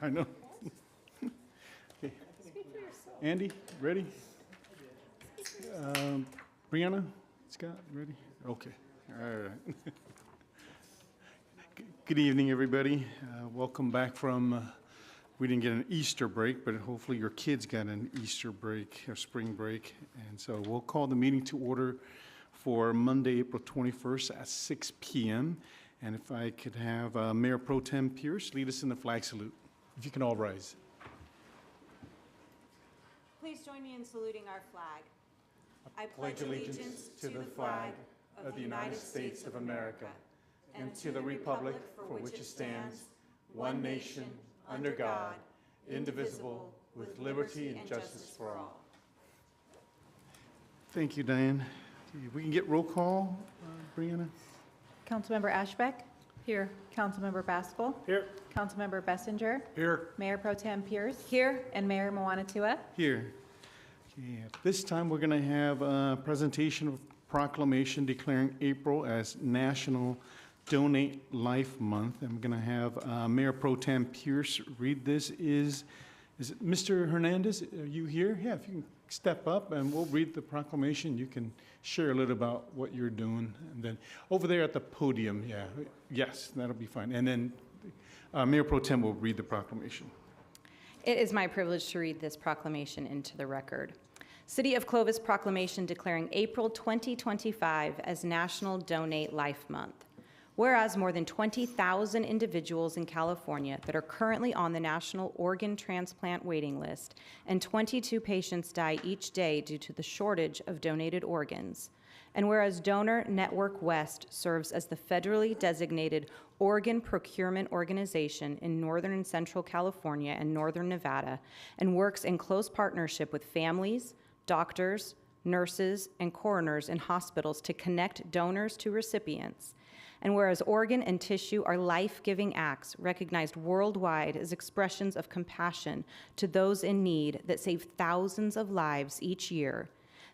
I know. Okay. Andy, ready? Brianna, Scott, ready? Okay. All right. Good evening, everybody. Welcome back from, we didn't get an Easter break, but hopefully your kids got an Easter break or spring break. And so we'll call the meeting to order for Monday, April 21st at 6 p.m. And if I could have Mayor Pro Tem Pierce lead us in the flag salute. If you can all rise. Please join me in saluting our flag. I pledge allegiance to the flag of the United States of America and to the republic for which it stands, one nation, under God, indivisible, with liberty and justice for all. Thank you, Diane. If we can get roll call, Brianna. Councilmember Ashbeck? Here. Councilmember Baskell? Here. Councilmember Bessinger? Here. Mayor Pro Tem Pierce? Here. And Mayor Moanatua? Here. Okay, at this time, we're going to have a presentation of proclamation declaring April as National Donate Life Month. I'm going to have Mayor Pro Tem Pierce read this. Is it Mr. Hernandez? Are you here? Yeah, if you can step up and we'll read the proclamation. You can share a little about what you're doing. And then over there at the podium, yeah, yes, that'll be fine. And then Mayor Pro Tem will read the proclamation. It is my privilege to read this proclamation into the record. City of Clovis proclamation declaring April 2025 as National Donate Life Month. Whereas more than 20,000 individuals in California that are currently on the National Organ Transplant waiting list and 22 patients die each day due to the shortage of donated organs. And whereas Donor Network West serves as the federally designated organ procurement organization in Northern and Central California and Northern Nevada and works in close partnership with families, doctors, nurses, and coroners in hospitals to connect donors to recipients. And whereas organ and tissue are life-giving acts recognized worldwide as expressions of compassion to those in need that save thousands of lives each year,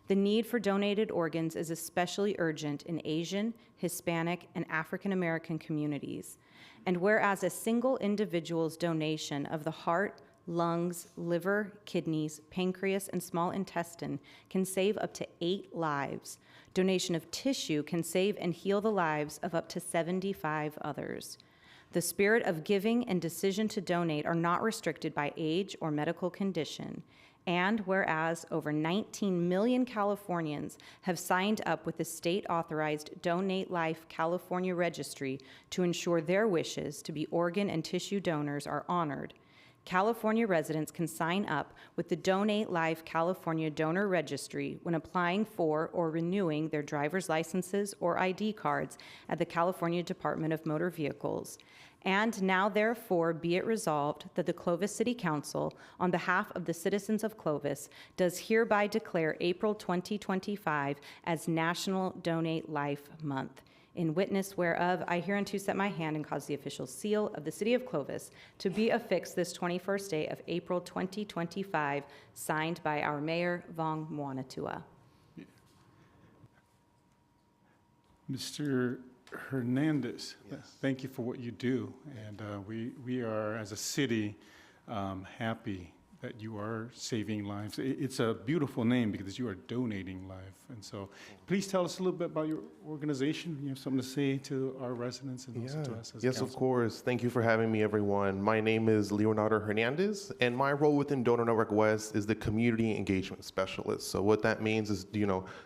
the need for donated organs is especially urgent in Asian, Hispanic, and African American communities. And whereas a single individual's donation of the heart, lungs, liver, kidneys, pancreas, and small intestine can save up to 8 lives, donation of tissue can save and heal the lives of up to 75 others. The spirit of giving and decision to donate are not restricted by age or medical condition. And whereas over 19 million Californians have signed up with the state-authorized Donate Life California Registry to ensure their wishes to be organ and tissue donors are honored, California residents can sign up with the Donate Life California Donor Registry when applying for or renewing their driver's licenses or ID cards at the California Department of Motor Vehicles. And now, therefore, be it resolved that the Clovis City Council, on behalf of the citizens of Clovis, does hereby declare April 2025 as National Donate Life Month. In witness whereof, I hereunto set my hand and cause the official seal of the City of Clovis to be affixed this 21st day of April 2025, signed by our Mayor, Vong Moanatua. Mr. Hernandez, Yes. Thank you for what you do. And we are, as a city, happy that you are saving lives. It's a beautiful name because you are donating life. And so please tell us a little bit about your organization. You have something to say to our residents and also to us as a Yes, of council. course. Thank you for having me, everyone. My name is Leonardo Hernandez, and my role within Donor Network West is the community engagement specialist. So what that means is,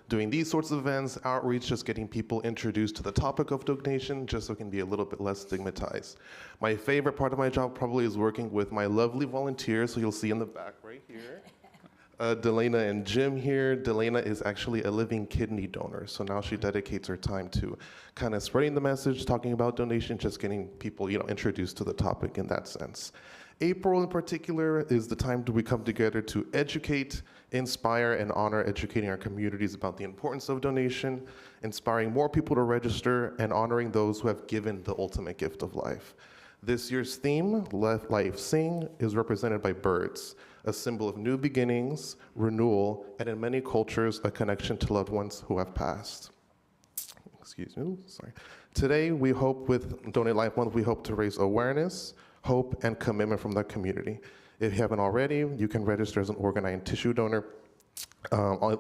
doing these sorts of events, outreach, just getting people introduced to the topic of donation, just so it can be a little bit less stigmatized. My favorite part of my job probably is working with my lovely volunteers, so you'll see in the back right here. Delana and Jim here. Delana is actually a living kidney donor, so now she dedicates her time to kind of spreading the message, talking about donation, just getting people, introduced to the topic in that sense. April in particular is the time we come together to educate, inspire, and honor educating our communities about the importance of donation, inspiring more people to register, and honoring those who have given the ultimate gift of life. This year's theme, Let Life Sing, is represented by birds, a symbol of new beginnings, renewal, and in many cultures, a connection to loved ones who have passed. Excuse me, sorry. Today, we hope with Donate Life Month, we hope to raise awareness, hope, and commitment from the community. If you haven't already, you can register as an organ tissue donor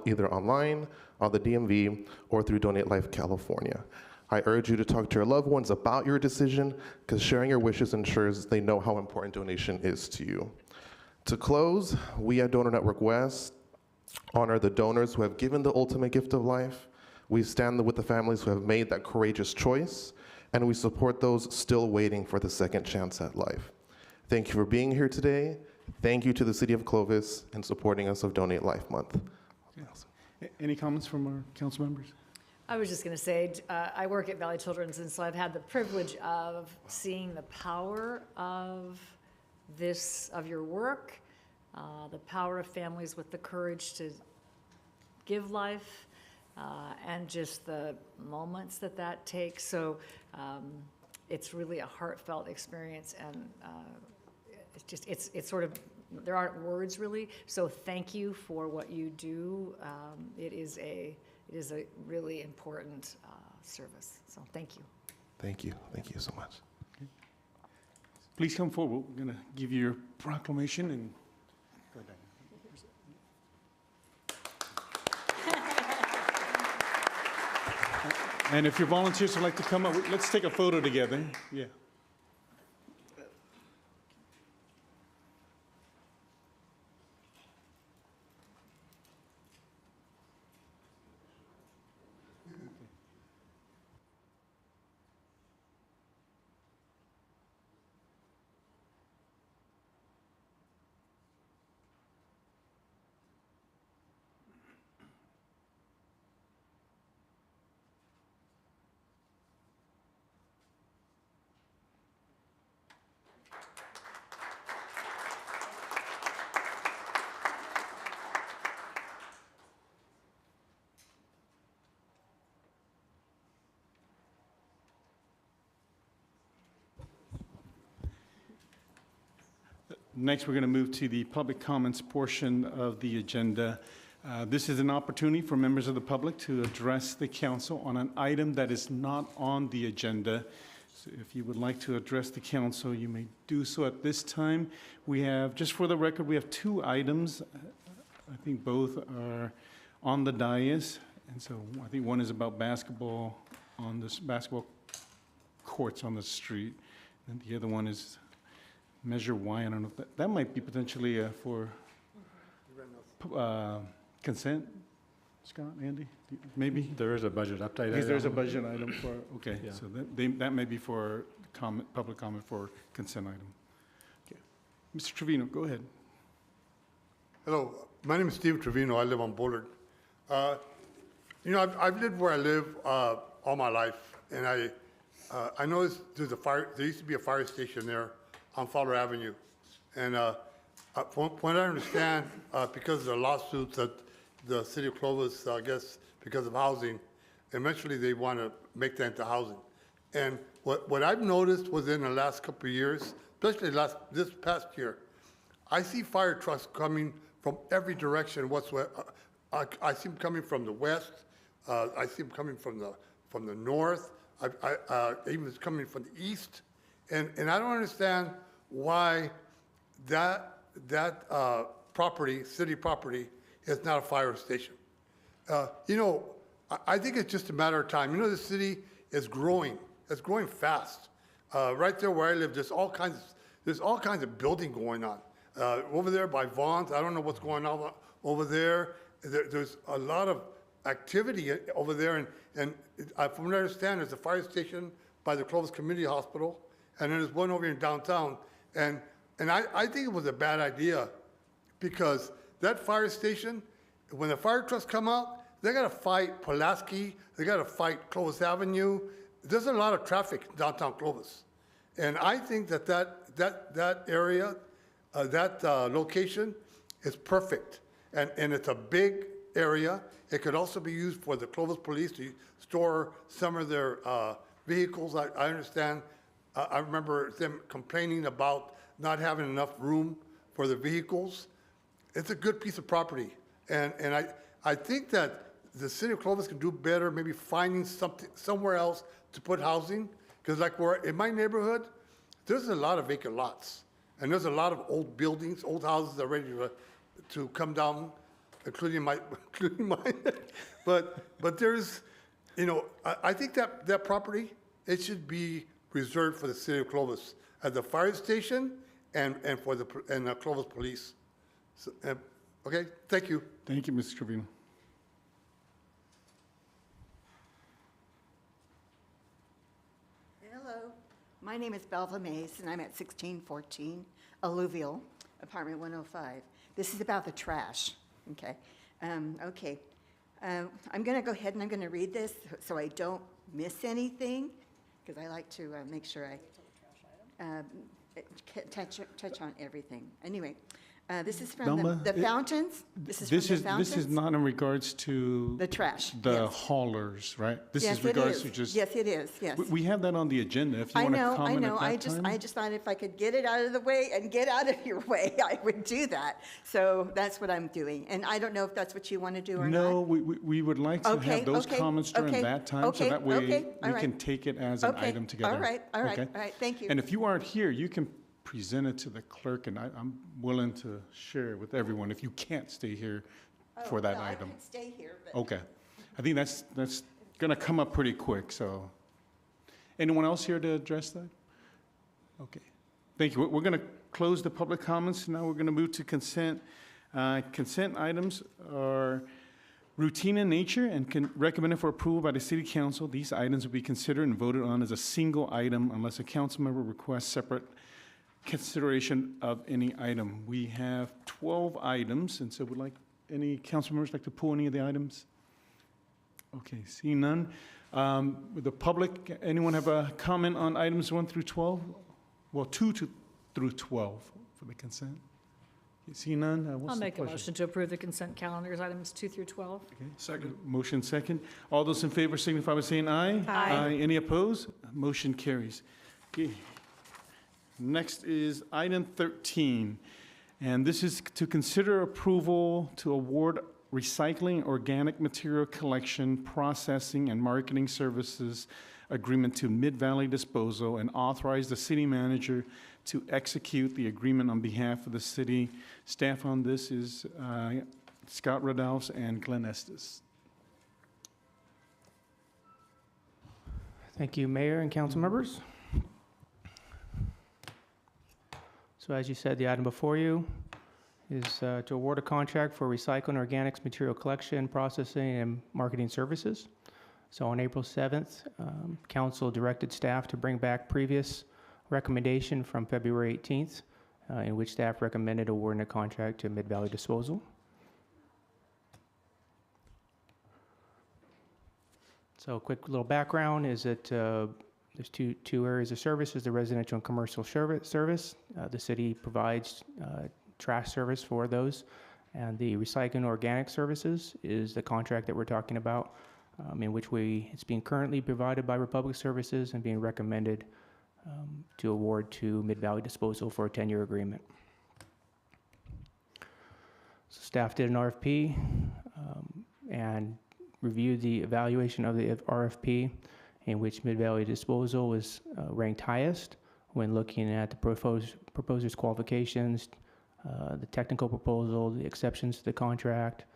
either online, on the DMV, or through Donate Life California. I urge you to talk to your loved ones about your decision, because sharing your wishes ensures they know how important donation is to you. To close, we at Donor Network West honor the donors who have given the ultimate gift of life. We stand with the families who have made that courageous choice, and we support those still waiting for the second chance at life. Thank you for being here today. Thank you to the City of Clovis and supporting us of Donate Life Month. Any comments from our council members? I was just going to say, I work at Valley Children's, and so I've had the privilege of seeing the power of your work, the power of families with the courage to give life, and just the moments that takes. So it's really a heartfelt experience, and it's sort of, there aren't words really. So thank you for what you do. It is a really important service. So thank you. Thank you. Thank you so much. Please come forward. We're going to give you your proclamation and go down. And if your volunteers would like to come up, let's take a photo together. Yeah. Next, we're going to move to the public comments portion of the agenda. This is an opportunity for members of the public to address the council on an item that is not on the agenda. So if you would like to address the council, you may do so at this time. We have, just for the record, we have two items. I think both are on the dais. And so I think one is about basketball on this basketball courts on the street. And the other one is Measure Y. I don't know if that might be potentially for consent. Scott, Andy, maybe? There is a budget update. Because there's a budget item for, okay, Yeah. so that may be for comment, public comment for consent item. Okay. Mr. Trevino, go ahead. Hello, my name is Steve Trevino. I live on Bullard. I've lived where I live all my life, and I know there's a fire. There used to be a fire station there on Fowler Avenue, and from what I understand, because of the lawsuits that the city of Clovis, I guess, because of housing, eventually they want to make that into housing. And what I've noticed within the last couple of years, especially this past year, I see fire trucks coming from every direction whatsoever. I see them coming from the west. I see them coming from the north. Even coming from the east. And I don't understand why that property, city property, is not a fire station. I think it's just a matter of time. The city is growing. It's growing fast. Right there where I live, there's all kinds of building going on. Over there by Vaughn's, I don't know what's going on over there. There's a lot of activity over there, and from what I understand, there's a fire station by the Clovis Community Hospital, and then there's one over here in downtown. And I think it was a bad idea, because that fire station, when the fire trucks come out, they got to fight Pulaski, they got to fight Clovis Avenue. There's a lot of traffic in downtown Clovis, and I think that area, location, is perfect, and it's a big area. It could also be used for the Clovis Police to store some of their vehicles. I understand. I remember them complaining about not having enough room for the vehicles. It's a good piece of property, and I think that the city of Clovis can do better, maybe finding somewhere else to put housing, because like in my neighborhood, there's a lot of vacant lots. And there's a lot of old buildings, old houses that are ready to come down, including mine. But there's, I think that property, it should be reserved for the city of Clovis as the fire station and for the Clovis police. So, okay, thank you. Thank you, Mr. Trevino. Hello, my name is Belva Mays, and I'm at 1614 Alluvial, apartment 105. This is about the trash, okay? Okay, I'm going to go ahead and I'm going to read this so I don't miss anything, because I like to make sure I touch on everything. Anyway, this is from Velma, the fountains. This is from the fountains. This is not in regards to The trash, the yes. haulers, right? This Yes, is it regards is. to just. Yes, it is, yes. We have that on the agenda. If you I want to know, I comment know. at that time. I just thought if I could get it out of the way and get out of your way, I would do that. So that's what I'm doing. And I don't know if that's what you want to do or not. No, we would like to Okay, have those okay, comments during okay, that time, so okay, that way okay, all we right. can take it as an Okay, item together. all right, okay? thank you. And if you aren't here, you can present it to the clerk, and I'm willing to share it with everyone if you can't stay here for that item. I can stay here, but. Okay. I think that's going to come up pretty quick, so. Anyone else here to address that? Okay. Thank you. We're going to close the public comments. Now we're going to move to consent. Consent items are routine in nature and recommended for approval by the City Council. These items will be considered and voted on as a single item unless a council member requests separate consideration of any item. We have 12 items, and so would like any council members like to pull any of the items? Okay, seeing none. With the public, anyone have a comment on items 1 through 12? Well, 2 through 12 for the consent. Okay, seeing none, what's I'll the make a pleasure? motion to approve the consent calendars, items 2 through 12. Okay. Second. Motion second. All those in favor signify by saying aye. Aye. Any opposed? Motion carries. Okay. Next is item 13, and this is to consider approval to award recycling, organic material collection, processing, and marketing services agreement to Mid-Valley Disposal and authorize the city manager to execute the agreement on behalf of the city. Staff on this is Scott Radals and Glenn Estes. Thank you, Mayor and council members. So as you said, the item before you is to award a contract for recycling organics material collection, processing, and marketing services. So on April 7th, council directed staff to bring back previous recommendation from February 18th, in which staff recommended awarding a contract to Mid-Valley Disposal. So a quick little background is that there's two areas of services, the residential and commercial service. The city provides trash service for those. And the recycling organic services is the contract that we're talking about, in which it's being currently provided by Republic Services and being recommended to award to Mid-Valley Disposal for a 10-year agreement. So staff did an RFP and reviewed the evaluation of the RFP, in which Mid-Valley Disposal was ranked highest when looking at the proposer's qualifications, the technical proposal, the exceptions to the contract,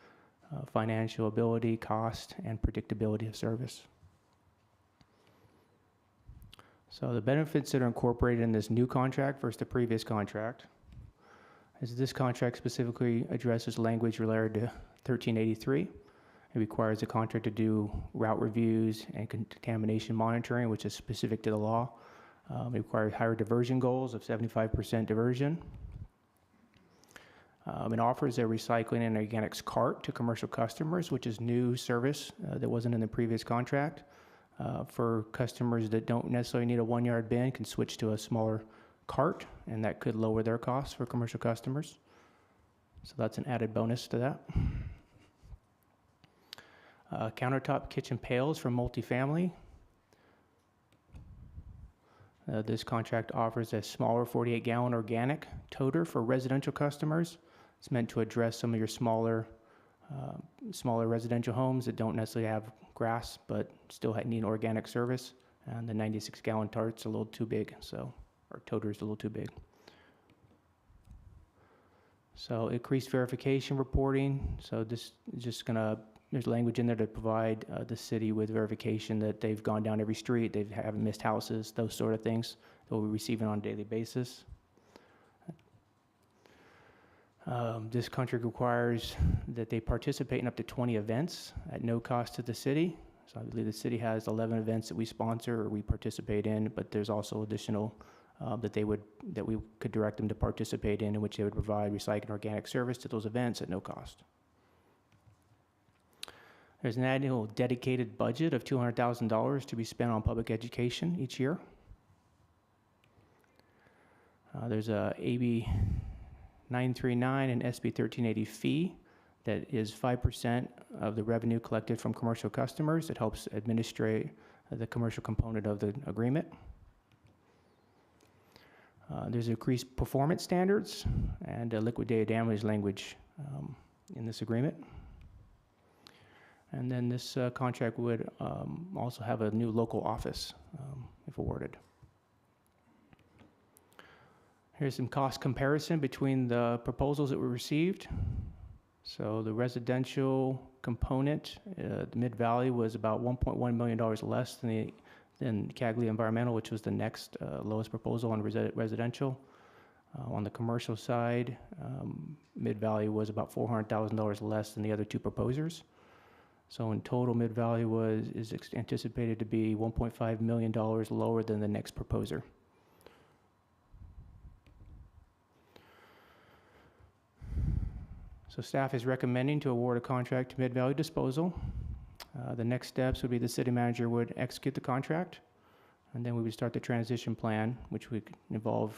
financial ability, cost, and predictability of service. So the benefits that are incorporated in this new contract versus the previous contract is this contract specifically addresses language related to 1383. It requires the contractor to do route reviews and contamination monitoring, which is specific to the law. It requires higher diversion goals of 75% diversion. It offers a recycling and organics cart to commercial customers, which is new service that wasn't in the previous contract. For customers that don't necessarily need a 1-yard bin, can switch to a smaller cart, and that could lower their costs for commercial customers. So that's an added bonus to that. Countertop kitchen pails for multifamily. This contract offers a smaller 48-gallon organic toter for residential customers. It's meant to address some of your smaller residential homes that don't necessarily have grass but still need organic service. And the 96-gallon tart's a little too big, so Our toter is a little too big. So increased verification reporting. So this is just gonna, there's language in there to provide the city with verification that they've gone down every street, they haven't missed houses, those sort of things that we're receiving on a daily basis. This contract requires that they participate in up to 20 events at no cost to the city. So I believe the city has 11 events that we sponsor or we participate in, but there's also additional that we could direct them to participate in which they would provide recycled organic service to those events at no cost. There's an annual dedicated budget of $200,000 to be spent on public education each year. There's a AB 939 and SB 1380 fee that is 5% of the revenue collected from commercial customers. It helps administrate the commercial component of the agreement. There's increased performance standards and liquidated damage language in this agreement. And then this contract would also have a new local office if awarded. Here's some cost comparison between the proposals that were received. So the residential component, the Mid-Valley was about $1.1 million less than Cagley Environmental, which was the next lowest proposal on residential. On the commercial side, Mid-Valley was about $400,000 less than the other two proposers. So in total, Mid-Valley is anticipated to be $1.5 million lower than the next proposer. So staff is recommending to award a contract to Mid-Valley Disposal. The next steps would be the city manager would execute the contract, and then we would start the transition plan, which would involve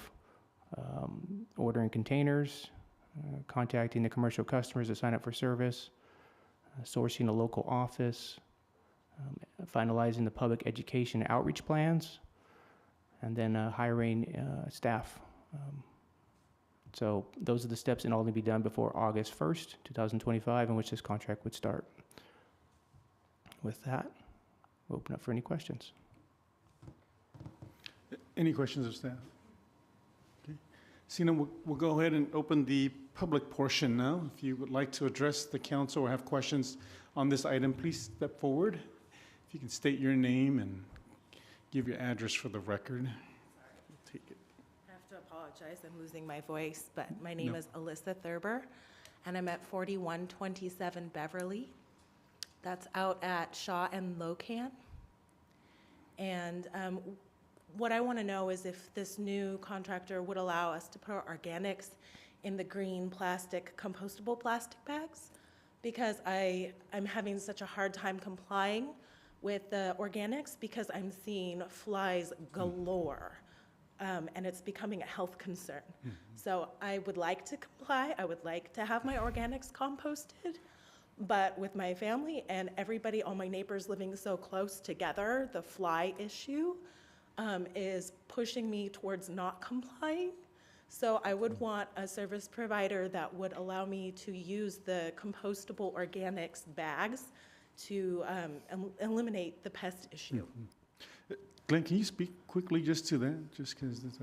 ordering containers, contacting the commercial customers to sign up for service, sourcing a local office, finalizing the public education outreach plans, and then hiring staff. So those are the steps that all need to be done before August 1st, 2025, in which this contract would start. With that, we'll open up for any questions. Any questions of staff? Okay. Sina, we'll go ahead and open the public portion now. If you would like to address the council or have questions on this item, please step forward. If you can state your name and give your address for the record. We'll take it. I have to apologize, I'm losing my voice, but my name No. is Alyssa Thurber, and I'm at 4127 Beverly. That's out at Shaw and Locan. And what I want to know is if this new contractor would allow us to put our organics in the green plastic, compostable plastic bags, because I'm having such a hard time complying with the organics because I'm seeing flies galore. And it's becoming a health concern. So I would like to comply. I would like to have my organics composted. But with my family and everybody, all my neighbors living so close together, the fly issue is pushing me towards not complying. So I would want a service provider that would allow me to use the compostable organics bags to eliminate the pest issue. Glenn, can you speak quickly just to that, just because there's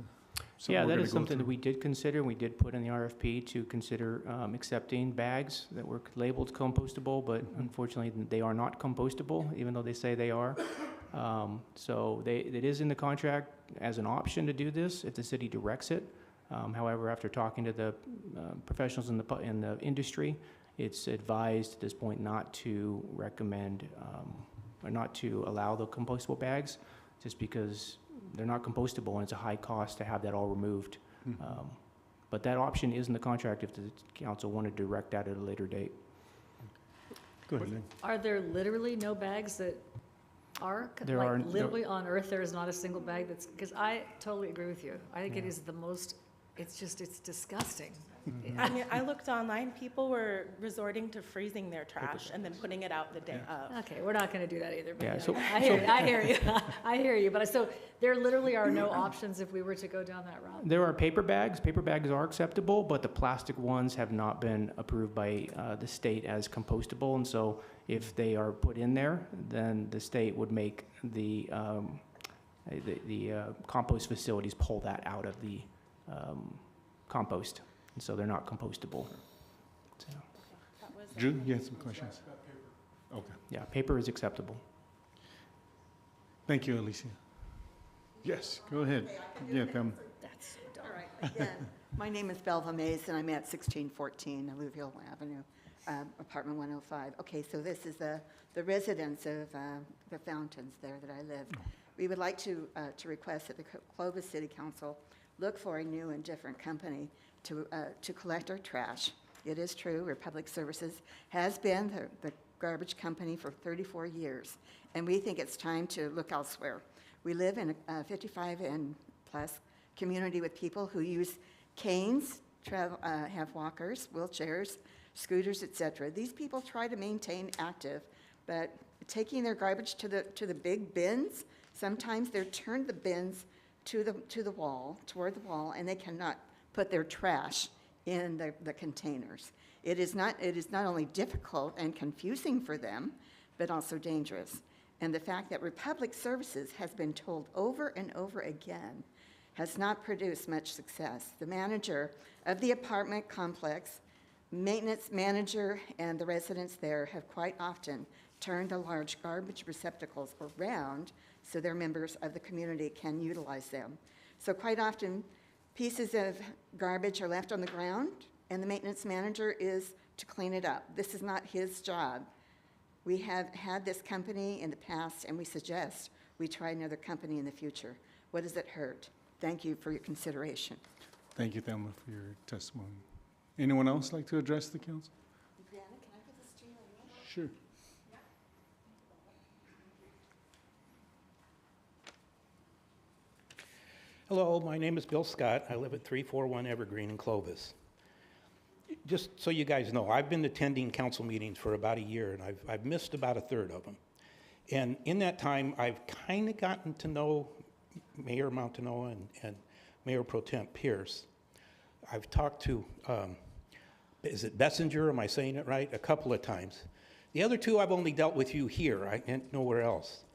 Yeah, that is something that we did consider. We did put in the RFP to consider accepting bags that were labeled compostable, but unfortunately they are not compostable, even though they say they are. So it is in the contract as an option to do this if the city directs it. However, after talking to the professionals in the industry, it's advised at this point not to recommend or not to allow the compostable bags, just because they're not compostable and it's a high cost to have that all removed. But that option is in the contract if the council wanted to direct that at a later date. Go ahead, Lynn. Are there literally no bags that are? There are no- Literally on Earth, there is not a single bag that's, because I totally agree with you. I think it is the most, it's disgusting. I mean, I looked online, people were resorting to freezing their trash and then putting it out the day of. Okay, we're not going to do that either. But Yeah, yeah, so- I hear you. I hear you. But so there literally are no options if we were to go down that route. There are paper bags. Paper bags are acceptable, but the plastic ones have not been approved by the state as compostable. And so if they are put in there, then the state would make the The compost facilities pull that out of the compost, and so they're not compostable. So, Drew, you had some questions? Okay. yeah, paper is acceptable. Thank you, Alicia. Yes, go ahead. Yeah, come. All right, again, my name is Belva Mays, and I'm at 1614 Alluvial Avenue, apartment 105. Okay, so this is the residence of the Fountains there that I live. We would like to request that the Clovis City Council look for a new and different company to collect our trash. It is true, Republic Services has been the garbage company for 34 years, and we think it's time to look elsewhere. We live in a 55 and plus community with people who use canes, have walkers, wheelchairs, scooters, etc. These people try to maintain active, but taking their garbage to the big bins, sometimes they're turned the bins to the wall, toward the wall, and they cannot put their trash in the containers. It is not only difficult and confusing for them, but also dangerous. And the fact that Republic Services has been told over and over again has not produced much success. The manager of the apartment complex, maintenance manager, and the residents there have quite often turned the large garbage receptacles around so their members of the community can utilize them. So quite often, pieces of garbage are left on the ground, and the maintenance manager is to clean it up. This is not his job. We have had this company in the past, and we suggest we try another company in the future. What does it hurt? Thank you for your consideration. Thank you, Thelma, for your testimony. Anyone else like to address the council? Brianna, can I give this to you? Sure. Hello, my name is Bill Scott. I live at 341 Evergreen in Clovis. Just so you guys know, I've been attending council meetings for about a year, and I've missed about a third of them. And in that time, I've kind of gotten to know Mayor Montanoa and Mayor Pro Temp Pierce. I've talked to, is it Bessinger, am I saying it right? A couple of times. The other two I've only dealt with you here, and nowhere else.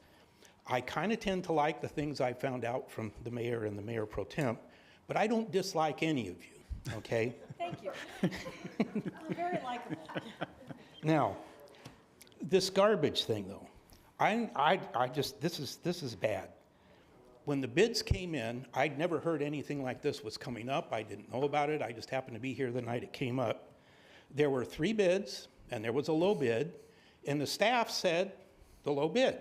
I kind of tend to like the things I found out from the mayor and the Mayor Pro Temp, but I don't dislike any of you, okay? Thank you. Very likable. Now, this garbage thing, though, I just, this is bad. When the bids came in, I'd never heard anything like this was coming up. I didn't know about it. I just happened to be here the night it came up. There were 3 bids, and there was a low bid, and the staff said the low bid.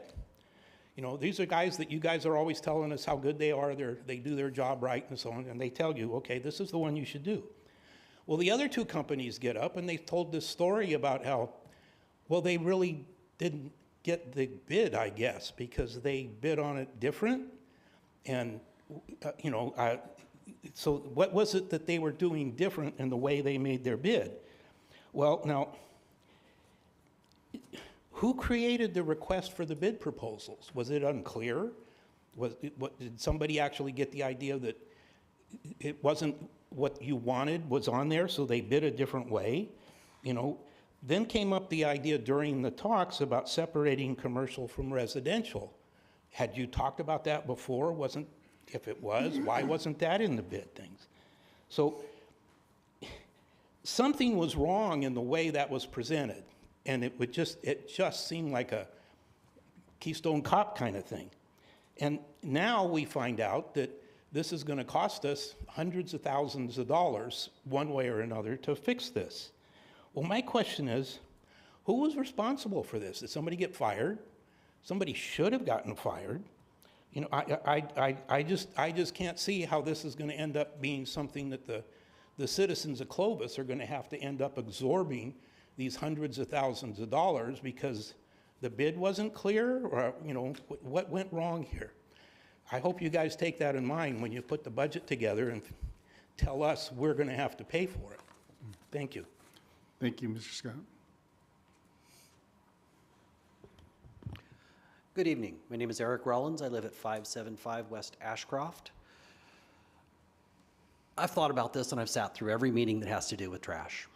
You know, these are guys that you guys are always telling us how good they are, they do their job right and so on, and they tell you, okay, this is the one you should do. Well, the other 2 companies get up and they told this story about how, well, they really didn't get the bid, I guess, because they bid on it different. And, so what was it that they were doing different in the way they made their bid? Well, now, who created the request for the bid proposals? Was it unclear? Did somebody actually get the idea that it wasn't what you wanted was on there, so they bid a different way? You know, then came up the idea during the talks about separating commercial from residential. Had you talked about that before? If it was, why wasn't that in the bid things? So something was wrong in the way that was presented. And it just seemed like a Keystone Cop kind of thing. And now we find out that this is going to cost us hundreds of thousands of dollars one way or another to fix this. Well, my question is, who was responsible for this? Did somebody get fired? Somebody should have gotten fired. You know, I just can't see how this is going to end up being something that the citizens of Clovis are going to have to end up absorbing these hundreds of thousands of dollars because the bid wasn't clear, or, you know, what went wrong here? I hope you guys take that in mind when you put the budget together and tell us we're going to have to pay for it. Thank you. Thank you, Mr. Scott. Good evening. My name is Eric Rollins. I live at 575 West Ashcroft. I've thought about this and I've sat through every meeting that has to do with trash.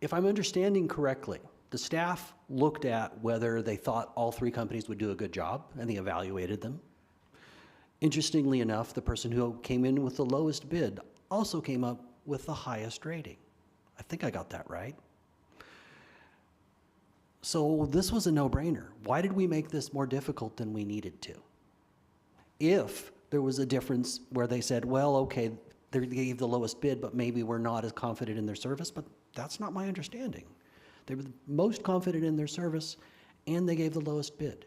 If I'm understanding correctly, the staff looked at whether they thought all 3 companies would do a good job and they evaluated them. Interestingly enough, the person who came in with the lowest bid also came up with the highest rating. I think I got that right. So this was a no-brainer. Why did we make this more difficult than we needed to? If there was a difference where they said, well, okay, they gave the lowest bid, but maybe we're not as confident in their service, but that's not my understanding. They were the most confident in their service, and they gave the lowest bid.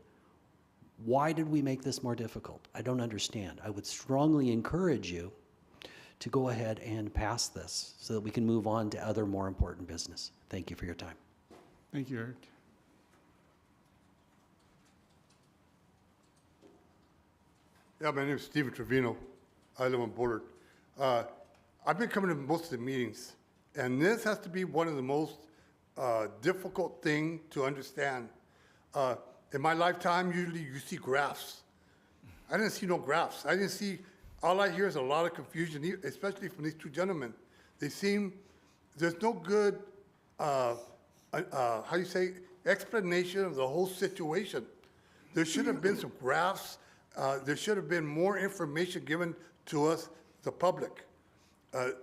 Why did we make this more difficult? I don't understand. I would strongly encourage you to go ahead and pass this so that we can move on to other more important business. Thank you for your time. Thank you, Eric. Yeah, my name is Steven Trevino. I live on Bullard. I've been coming to most of the meetings, and this has to be one of the most difficult thing to understand. In my lifetime, usually you see graphs. I didn't see no graphs. I didn't see, all I hear is a lot of confusion, especially from these two gentlemen. They seem, there's no good, how you say, explanation of the whole situation. There should have been some graphs. There should have been more information given to us, the public.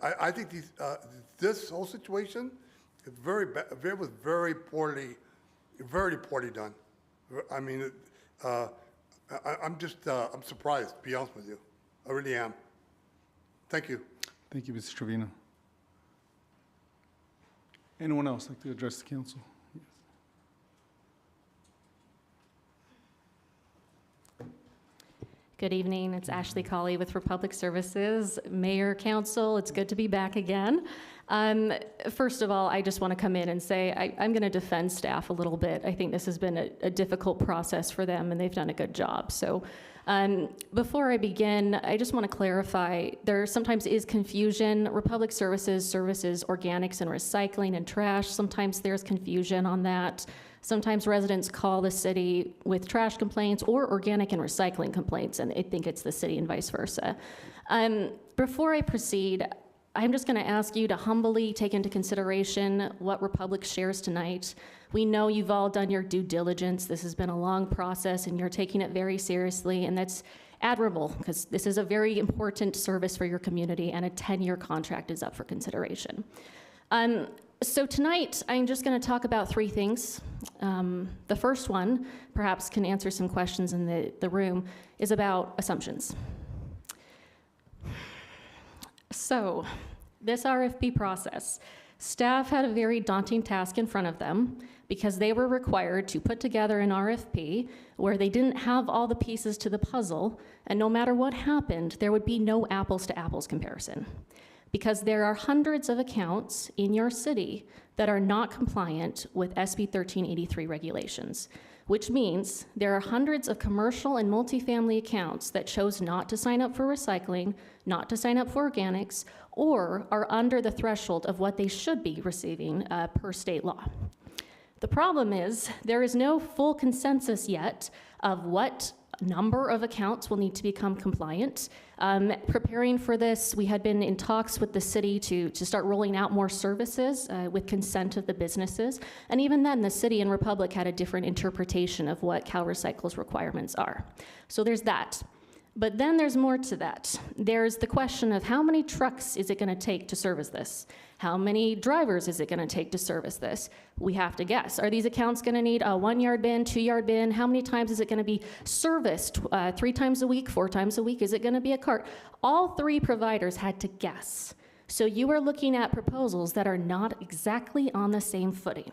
I think this whole situation is was very poorly done. I mean, I'm surprised, to be honest with you. I really am. Thank you. Thank you, Mr. Trevino. Anyone else like to address the council? Good evening. It's Ashley Colley with Republic Services. Mayor, Council, it's good to be back again. First of all, I just want to come in and say I'm going to defend staff a little bit. I think this has been a difficult process for them, and they've done a good job. So before I begin, I just want to clarify, there sometimes is confusion. Republic Services services organics and recycling and trash. Sometimes there's confusion on that. Sometimes residents call the city with trash complaints or organic and recycling complaints, and I think it's the city and vice versa. Before I proceed, I'm just going to ask you to humbly take into consideration what Republic shares tonight. We know you've all done your due diligence. This has been a long process, and you're taking it very seriously, and that's admirable, because this is a very important service for your community, and a 10-year contract is up for consideration. So tonight, I'm just going to talk about three things. The first one, perhaps can answer some questions in the room, is about assumptions. So, this RFP process, staff had a very daunting task in front of them because they were required to put together an RFP where they didn't have all the pieces to the puzzle, and no matter what happened, there would be no apples to apples comparison. Because there are hundreds of accounts in your city that are not compliant with SB 1383 regulations, which means there are hundreds of commercial and multifamily accounts that chose not to sign up for recycling, not to sign up for organics, or are under the threshold of what they should be receiving per state law. The problem is there is no full consensus yet of what number of accounts will need to become compliant. Preparing for this, we had been in talks with the city to start rolling out more services with consent of the businesses. And even then, the city and Republic had a different interpretation of what CalRecycle's requirements are. So there's that. But then there's more to that. There's the question of how many trucks is it going to take to service this? How many drivers is it going to take to service this? We have to guess. Are these accounts going to need a 1-yard bin, 2-yard bin? How many times is it going to be serviced? 3 times a week, 4 times a week? Is it going to be a cart? All three providers had to guess. So you are looking at proposals that are not exactly on the same footing.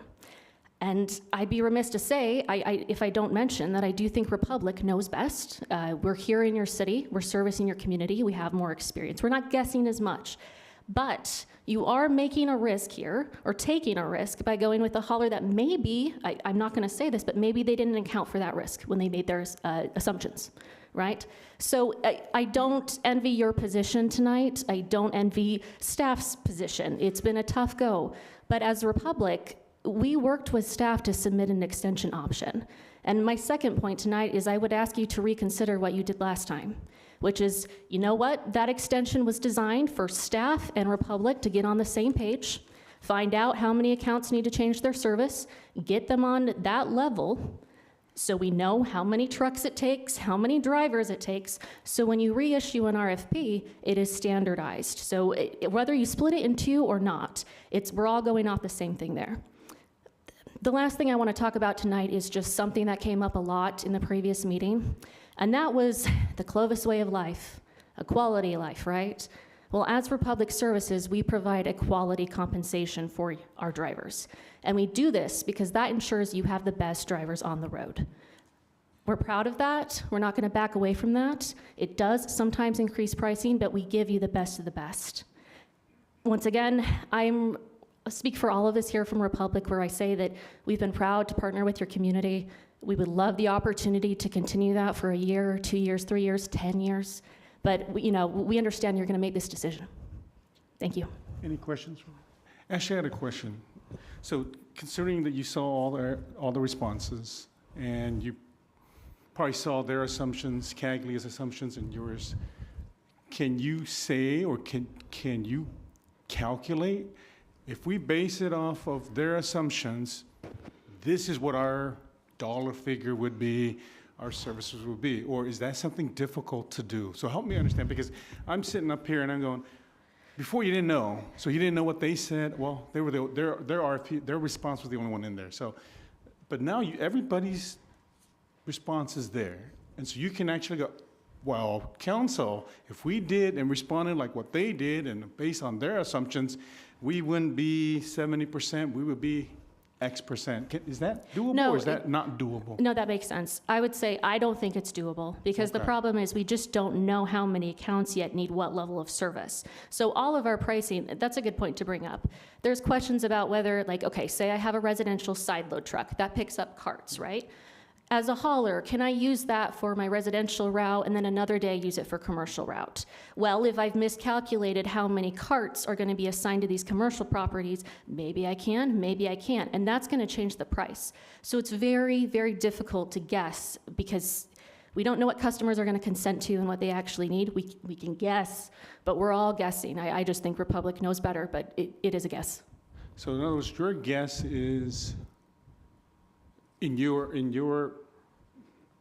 And I'd be remiss to say, if I don't mention that I do think Republic knows best. We're here in your city, we're servicing your community, we have more experience. We're not guessing as much. But you are making a risk here, or taking a risk, by going with a hauler that maybe, I'm not gonna say this, but maybe they didn't account for that risk when they made their assumptions, right? So I don't envy your position tonight. I don't envy staff's position. It's been a tough go. But as Republic, we worked with staff to submit an extension option. And my second point tonight is I would ask you to reconsider what you did last time, which is, you know what? That extension was designed for staff and Republic to get on the same page, find out how many accounts need to change their service, get them on that level, So we know how many trucks it takes, how many drivers it takes. So when you reissue an RFP, it is standardized. So whether you split it in two or not, we're all going off the same thing there. The last thing I want to talk about tonight is just something that came up a lot in the previous meeting, and that was the Clovis way of life, a quality life, right? Well, as for public services, we provide a quality compensation for our drivers. And we do this because that ensures you have the best drivers on the road. We're proud of that. We're not going to back away from that. It does sometimes increase pricing, but we give you the best of the best. Once again, I speak for all of us here from Republic where I say that we've been proud to partner with your community. We would love the opportunity to continue that for a year, 2 years, 3 years, 10 years. But we understand you're going to make this decision. Thank you. Any questions? Ashley, I had a question. So considering that you saw all the responses, and you probably saw their assumptions, CAGLI's assumptions, and yours, can you say, or can you calculate, if we base it off of their assumptions, this is what our dollar figure would be, our services would be? Or is that something difficult to do? So help me understand, because I'm sitting up here and I'm going, before you didn't know, so you didn't know what they said. Well, they were their RFP, their response was the only one in there. So, but now everybody's response is there, and so you can actually go, well, council, if we did and responded like what they did, and based on their assumptions, we wouldn't be 70%. We would be X percent. Is that doable, No, or is that not doable? No, that makes sense. I would say I don't think it's doable because the Okay. problem is we just don't know how many accounts yet need what level of service. So all of our pricing, that's a good point to bring up. There's questions about whether, like, okay, say I have a residential side load truck that picks up carts, right? As a hauler, can I use that for my residential route and then another day use it for commercial route? Well, if I've miscalculated how many carts are going to be assigned to these commercial properties, maybe I can, maybe I can't, and that's going to change the price. So it's very, very difficult to guess because we don't know what customers are going to consent to and what they actually need. We can guess, but we're all guessing. I just think Republic knows better, but it is a guess. So in other words, your guess is, in your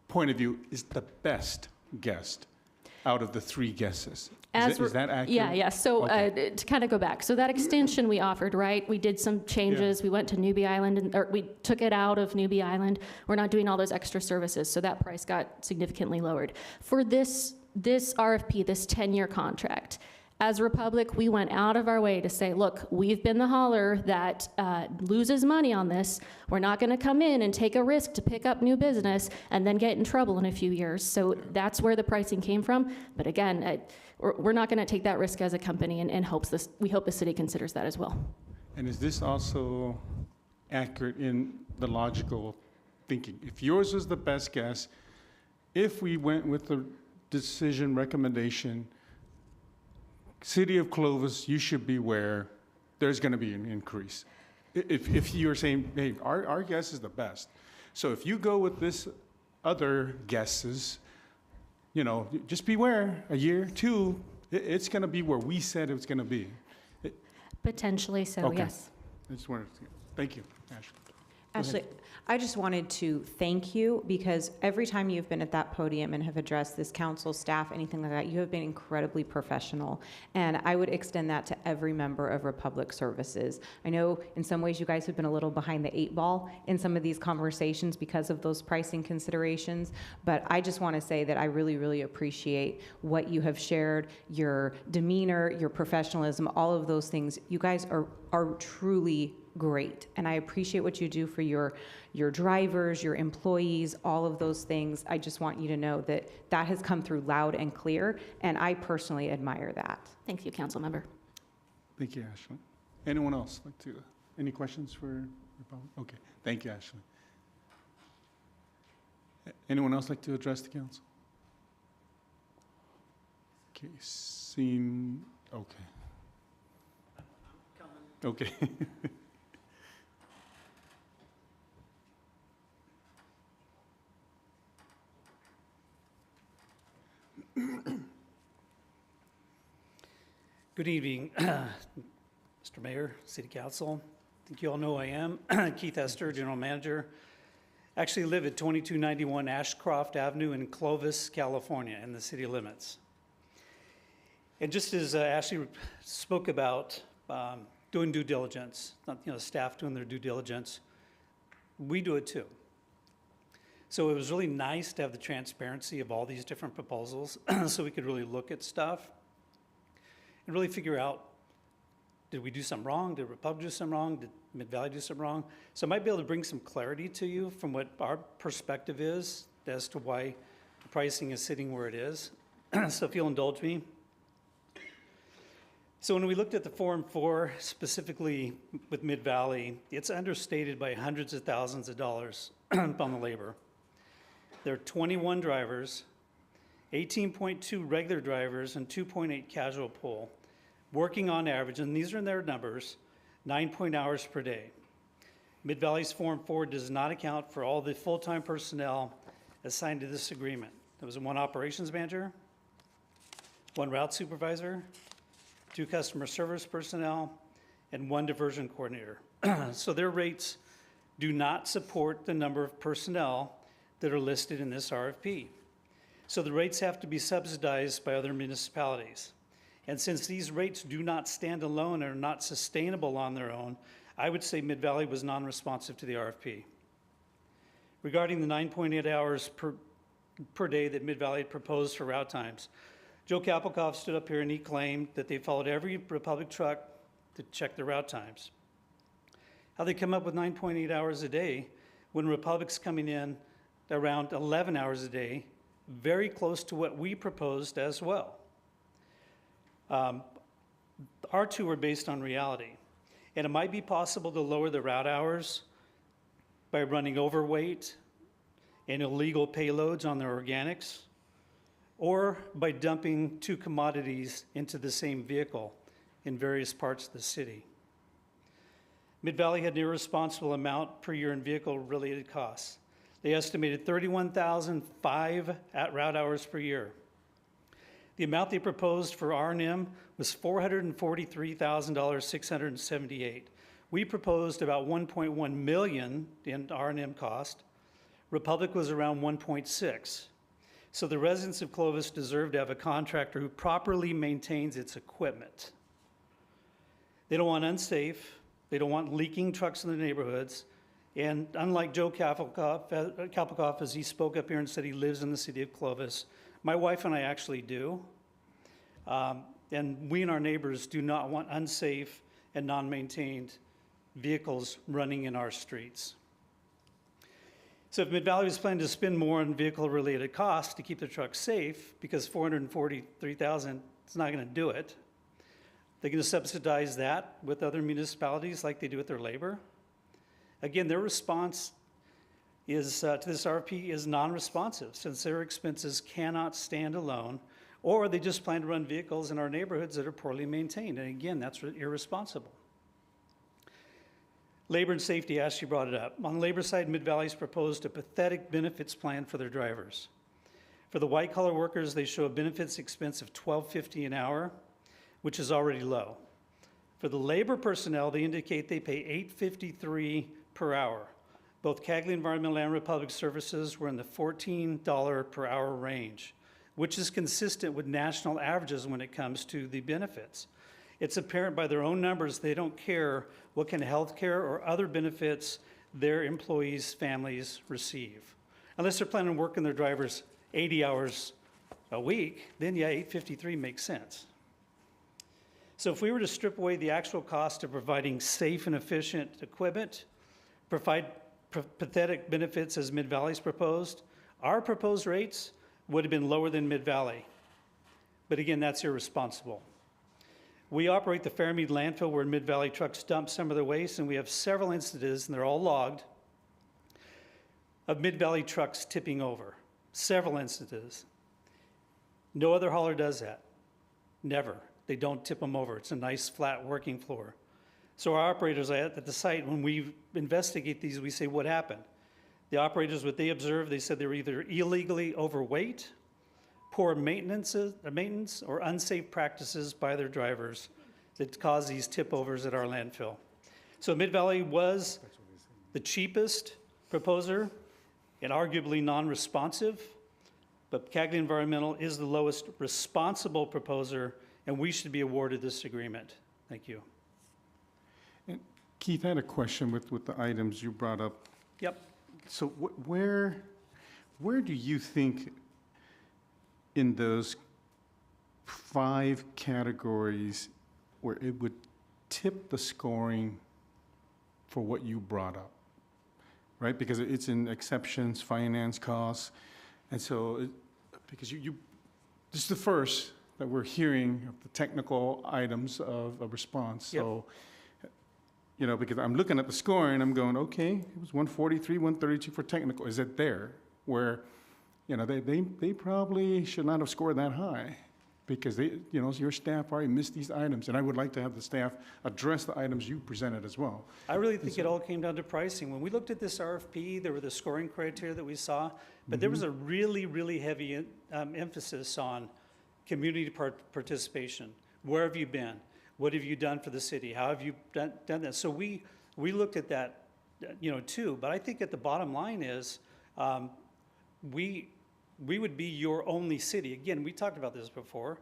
point of view, is the best guess out of the three guesses. Is that accurate? Yeah. So Okay. to kind of go back, so that extension we offered, right? We did some changes. We went to Newbie Island, or we took it out of Newbie Island. We're not doing all those extra services, so that price got significantly lowered. For this RFP, this 10-year contract, as Republic, we went out of our way to say, look, we've been the hauler that loses money on this. We're not going to come in and take a risk to pick up new business and then get in trouble in a few years. So that's where the pricing came from. But again, we're not going to take that risk as a company, and we hope the city considers that as well. And is this also accurate in the logical thinking? If yours was the best guess, if we went with the decision recommendation, City of Clovis, you should beware, there's going to be an increase. If you're saying, hey, our guess is the best. So if you go with this other guesses, just beware, a year, 2, it's going to be where we said it was going to be. Potentially so, Okay. yes. I just wanted to, thank you, Ashley. Ashley, I just wanted to thank you because every time you've been at that podium and have addressed this council, staff, anything like that, you have been incredibly professional. And I would extend that to every member of Republic Services. I know in some ways you guys have been a little behind the 8 ball in some of these conversations because of those pricing considerations. But I just want to say that I really, really appreciate what you have shared, your demeanor, your professionalism, all of those things. You guys are truly great, and I appreciate what you do for your drivers, your employees, all of those things. I just want you to know that that has come through loud and clear, and I personally admire that. Thank you, council member. Thank you, Ashley. Anyone else like to, any questions for Republic? Okay, thank you, Ashley. Anyone else like to address the council? Okay, seeing, okay. Okay. Good evening, Mr. Mayor, City Council. I think you all know who I am. Keith Esther, General Manager. actually live at 2291 Ashcroft Avenue in Clovis, California, in the city limits. And just as Ashley spoke about doing due diligence, staff doing their due diligence, we do it too. So it was really nice to have the transparency of all these different proposals so we could really look at stuff and really figure out, did we do something wrong? Did Republic do something wrong? Did Mid-Valley do something wrong? So I might be able to bring some clarity to you from what our perspective is as to why the pricing is sitting where it is. So if you'll indulge me. So when we looked at the Form 4, specifically with Mid-Valley, it's understated by hundreds of thousands of dollars on the labor. There are 21 drivers, 18.2 regular drivers, and 2.8 casual pool, working on average, and these are in their numbers, 9 hours per day. Mid-Valley's Form 4 does not account for all the full-time personnel assigned to this agreement. There was one operations manager, one route supervisor, 2 customer service personnel, and 1 diversion coordinator. So their rates do not support the number of personnel that are listed in this RFP. So the rates have to be subsidized by other municipalities. And since these rates do not stand alone and are not sustainable on their own, I would say Mid-Valley was non-responsive to the RFP. Regarding the 9.8 hours per day that Mid-Valley had proposed for route times, Joe Kapelkoff stood up here and he claimed that they followed every Republic truck to check their route times. How they come up with 9.8 hours a day when Republic's coming in around 11 hours a day, very close to what we proposed as well. Our two are based on reality, and it might be possible to lower the route hours by running overweight and illegal payloads on their organics, or by dumping 2 commodities into the same vehicle in various parts of the city. Mid-Valley had an irresponsible amount per year in vehicle-related costs. They estimated 31,005 route hours per year. The amount they proposed for R&M was $443,678. We proposed about $1.1 million in R&M cost. Republic was around 1.6. So the residents of Clovis deserve to have a contractor who properly maintains its equipment. They don't want unsafe, they don't want leaking trucks in the neighborhoods, and unlike Joe Kapelkoff, as he spoke up here and said he lives in the city of Clovis, my wife and I actually do. And we and our neighbors do not want unsafe and non-maintained vehicles running in our streets. So if Mid-Valley was planning to spend more on vehicle-related costs to keep the trucks safe, because $443,000 is not going to do it, they're going to subsidize that with other municipalities like they do with their labor. Again, their response is to this RFP is non-responsive, since their expenses cannot stand alone, or they just plan to run vehicles in our neighborhoods that are poorly maintained. And again, that's irresponsible. Labor and safety, Ashley brought it up. On the labor side, Mid-Valley's proposed a pathetic benefits plan for their drivers. For the white-collar workers, they show a benefits expense of $12.50 an hour, which is already low. For the labor personnel, they indicate they pay $8.53 per hour. Both Cagley Environmental and Republic Services were in the $14 per hour range, which is consistent with national averages when it comes to the benefits. It's apparent by their own numbers they don't care what kind of health care or other benefits their employees' families receive. Unless they're planning on working their drivers 80 hours a week, then yeah, $8.53 makes sense. So if we were to strip away the actual cost of providing safe and efficient equipment, provide pathetic benefits as Mid-Valley's proposed, our proposed rates would have been lower than Mid-Valley. But again, that's irresponsible. We operate the Fairmead landfill where Mid-Valley trucks dump some of their waste, and we have several incidents, and they're all logged, of Mid-Valley trucks tipping over. Several instances. No other hauler does that. Never. They don't tip them over. It's a nice flat working floor. So our operators at the site, when we investigate these, we say, what happened? The operators, what they observed, they said they were either illegally overweight, poor maintenance or unsafe practices by their drivers that cause these tip overs at our landfill. So Mid-Valley was the cheapest proposer, and arguably non-responsive, but Cagley Environmental is the lowest responsible proposer, and we should be awarded this agreement. Thank you. And Keith, I had a question with the items you brought up. Yep. So where do you think in those 5 categories where it would tip the scoring for what you brought up, right? Because it's in exceptions, finance costs, and so, because this is the first that we're hearing of the technical items of a response. Yep. So, you know, because I'm looking at the scoring, I'm going, okay, it was 143, 132 for technical. Is it there? Where, you know, they probably should not have scored that high because they, you know, your staff already missed these items. And I would like to have the staff address the items you presented as well. I really think it all came down to pricing. When we looked at this RFP, there were the scoring criteria that we saw, but there was a really, really heavy emphasis on community participation. Where have you been? What have you done for the city? How have you done that? So we looked at that, you know, too. But I think at the bottom line is we would be your only city. Again, we talked about this before.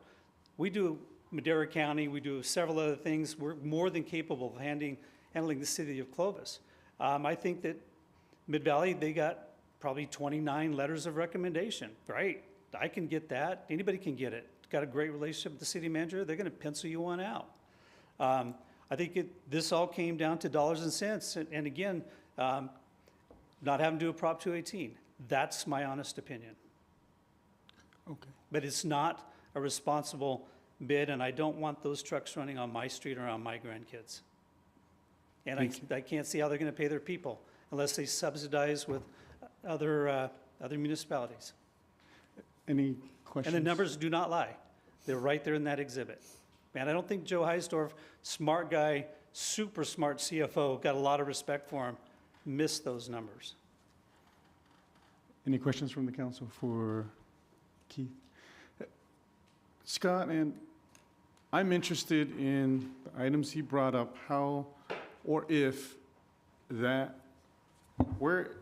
We do Madera County. We do several other things. We're more than capable of handling the city of Clovis. I think that Mid-Valley, they got probably 29 letters of recommendation. Right? I can get that. Anybody can get it. Got a great relationship with the city manager. They're going to pencil you one out. I think this all came down to dollars and cents. And again, not having to do a Prop 218. That's my honest opinion. Okay. But it's not a responsible bid, and I don't want those trucks running on my street or on my grandkids. And I can't see how they're going to pay their people unless they subsidize with other municipalities. Any questions? And the numbers do not lie. They're right there in that exhibit. Man, I don't think Joe Heisdorf, smart guy, super smart CFO, got a lot of respect for him, missed those numbers. Any questions from the council for Keith? Scott, and I'm interested in the items he brought up, how or if that, where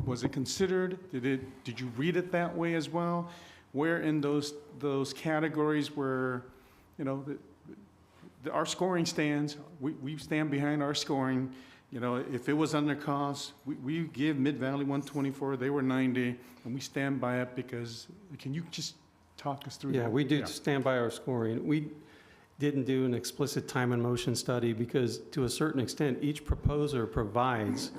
was it considered? Did you read it that way as well? Where in those categories where, you know, our scoring stands, we stand behind our scoring. You know, if it was under cost, we give Mid-Valley 124, they were 90, and we stand by it because, can you just talk us through that? Yeah, we do stand by our scoring. We didn't do an explicit time and motion study because to a certain extent, each proposer provides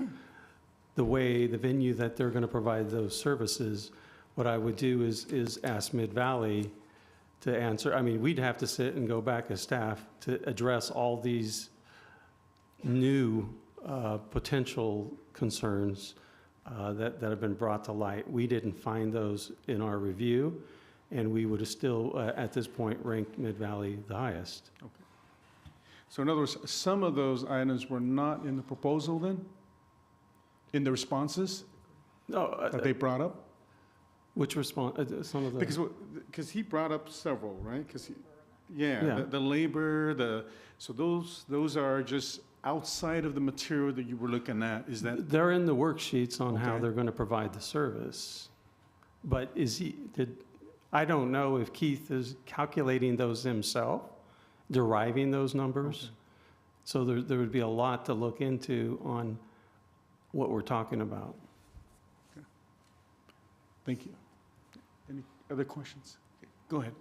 the venue that they're going to provide those services. What I would do is ask Mid-Valley to answer. I mean, we'd have to sit and go back as staff to address all these new potential concerns that have been brought to light. We didn't find those in our review, and we would have still, at this point, ranked Mid-Valley the highest. Okay. So in other words, some of those items were not in the proposal then? In the responses No, that they brought up? which response? Some of the Because he brought up several, right? Because Yeah. the labor, so those are just outside of the material that you were looking at. Is that they're in the worksheets on how Okay. they're going to provide the service. But I don't know if Keith is calculating those himself, deriving those numbers. Okay. So there would be a lot to look into on what we're talking about. Thank you. Any other questions? Okay, go ahead.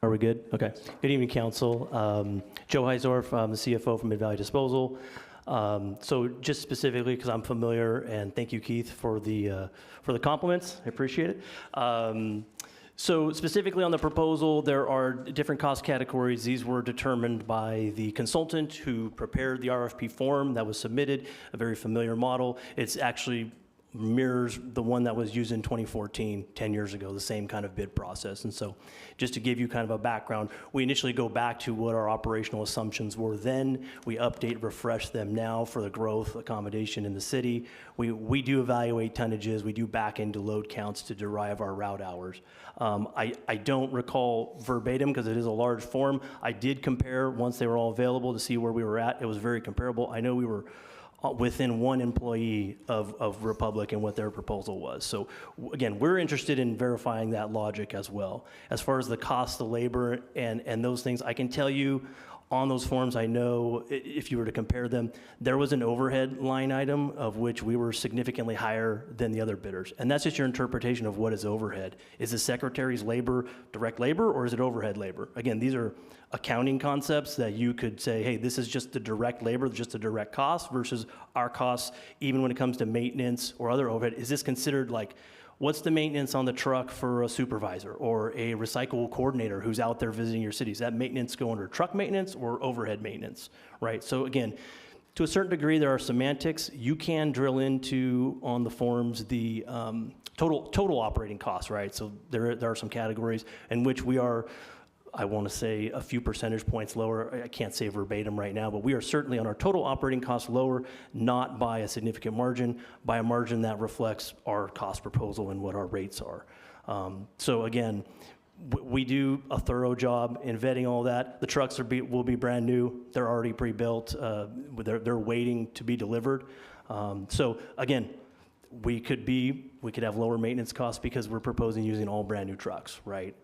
Are we good? Okay. Good evening, council. Joe Heisdorf, I'm the CFO from Mid-Valley Disposal. So just specifically, because I'm familiar, and thank you, Keith, for the compliments. I appreciate it. So specifically on the proposal, there are different cost categories. These were determined by the consultant who prepared the RFP form that was submitted, a very familiar model. It's actually mirrors the one that was used in 2014, 10 years ago, the same kind of bid process. And so just to give you kind of a background, we initially go back to what our operational assumptions were then. We update, refresh them now for the growth accommodation in the city. We do evaluate tonnages. We do back into load counts to derive our route hours. I don't recall verbatim because it is a large form. I did compare once they were all available to see where we were at. It was very comparable. I know we were within one employee of Republic and what their proposal was. So again, we're interested in verifying that logic as well. As far as the cost of labor and those things, I can tell you on those forms, I know if you were to compare them, there was an overhead line item of which we were significantly higher than the other bidders. And that's just your interpretation of what is overhead. Is the secretary's labor direct labor or is it overhead labor? Again, these are accounting concepts that you could say, hey, this is just the direct labor, just a direct cost versus our costs, even when it comes to maintenance or other overhead. Is this considered like, what's the maintenance on the truck for a supervisor or a recycle coordinator who's out there visiting your city? Does that maintenance go under truck maintenance or overhead maintenance, right? So again, to a certain degree, there are semantics. You can drill into on the forms the total operating costs, right? So there are some categories in which we are, I want to say, a few percentage points lower. I can't say verbatim right now, but we are certainly on our total operating costs lower, not by a significant margin, by a margin that reflects our cost proposal and what our rates are. So again, we do a thorough job in vetting all that. The trucks will be brand new. They're already pre-built. They're waiting to be delivered. So again, we could have lower maintenance costs because we're proposing using all brand new trucks, right?